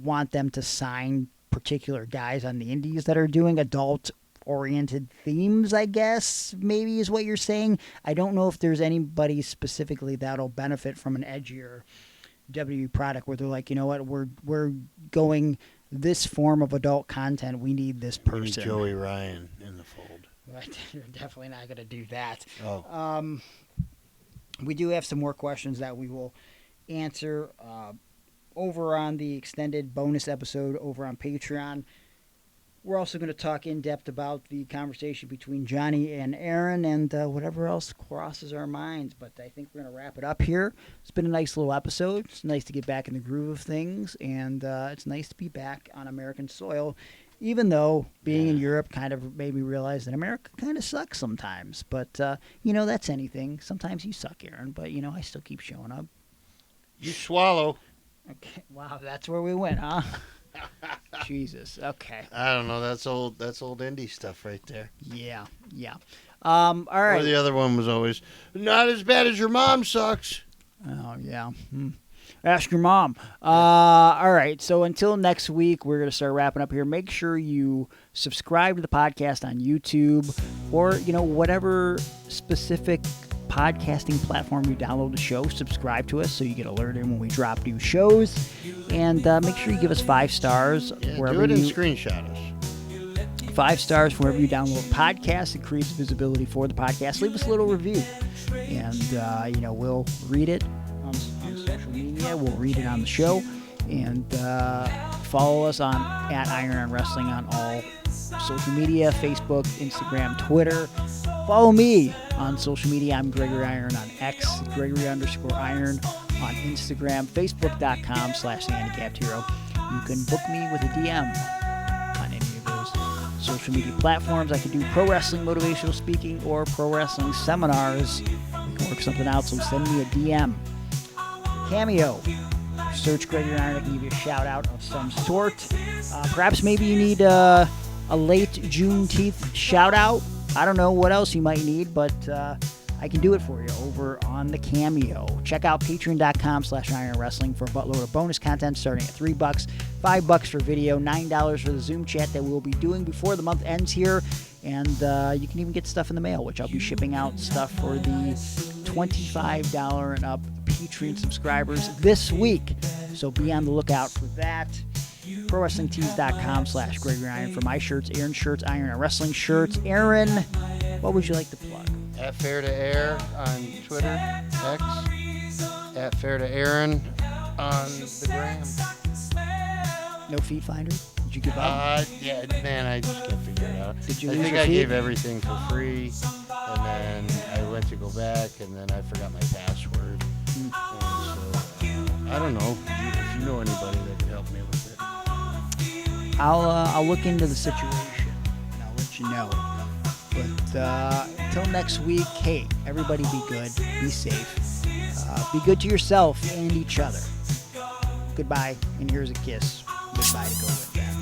want them to sign particular guys on the indies that are doing adult-oriented themes, I guess, maybe is what you're saying. I don't know if there's anybody specifically that'll benefit from an edgier WWE product where they're like, you know what, we're going this form of adult content. We need this person. Joey Ryan in the fold. But you're definitely not going to do that. Oh. We do have some more questions that we will answer over on the extended bonus episode over on Patreon. We're also going to talk in depth about the conversation between Johnny and Aaron and whatever else crosses our minds. But I think we're going to wrap it up here. It's been a nice little episode. It's nice to get back in the groove of things. And it's nice to be back on American soil, even though being in Europe kind of made me realize that America kind of sucks sometimes. But, that's anything. Sometimes you suck, Aaron. But, I still keep showing up. You swallow. Okay. Wow, that's where we went, huh? Jesus. Okay. I don't know. That's old indie stuff right there. Yeah. All right. Or the other one was always, not as bad as your mom sucks. Oh, yeah. Ask your mom. All right. So until next week, we're going to start wrapping up here. Make sure you subscribe to the podcast on YouTube or, whatever specific podcasting platform you download the show. Subscribe to us so you get alerted when we drop new shows. And make sure you give us 5 stars. Yeah, wherever do it and screenshot us. 5 stars wherever you download podcasts. It creates visibility for the podcast. Leave us a little review. And, we'll read it on social media. We'll read it on the show. And follow us on @Iron on Wrestling on all social media, Facebook, Instagram, Twitter. Follow me on social media. I'm Gregory Iron on X, Gregory_Iron on Instagram, Facebook.com/TheHandicappedHero. You can book me with a DM on any of those social media platforms. I can do pro wrestling motivational speaking or pro wrestling seminars. We can work something out, so send me a DM. Cameo. Search Gregory Iron. I can give you a shout out of some sort. Perhaps maybe you need a late Juneteenth shout out. I don't know what else you might need, but I can do it for you over on the Cameo. Check out patreon.com/Iron Wrestling for a buttload of bonus content starting at $3, $5 for video, $9 for the Zoom chat that we'll be doing before the month ends here. And you can even get stuff in the mail, which I'll be shipping out stuff for the $25 and up Patreon subscribers this week. So be on the lookout for that. ProWrestlingTees.com/Gregory Iron for my shirts, Aaron shirts, Iron and Wrestling shirts. Aaron, what would you like to plug? @Fair to Air on Twitter, X. @Fair to Aaron on the gram. No feed finder? Did you give up? Yeah, man, I just can't figure it out. Did you I lose think your I feed? gave everything for free, and then I went to go back, and then I forgot my password. And so, I don't know if you know anybody that could help me with it. I'll look into the situation and I'll let you know. But until next week, hey, everybody be good, be safe, be good to yourself and each other. Goodbye, and here's a kiss. Goodbye to go with that.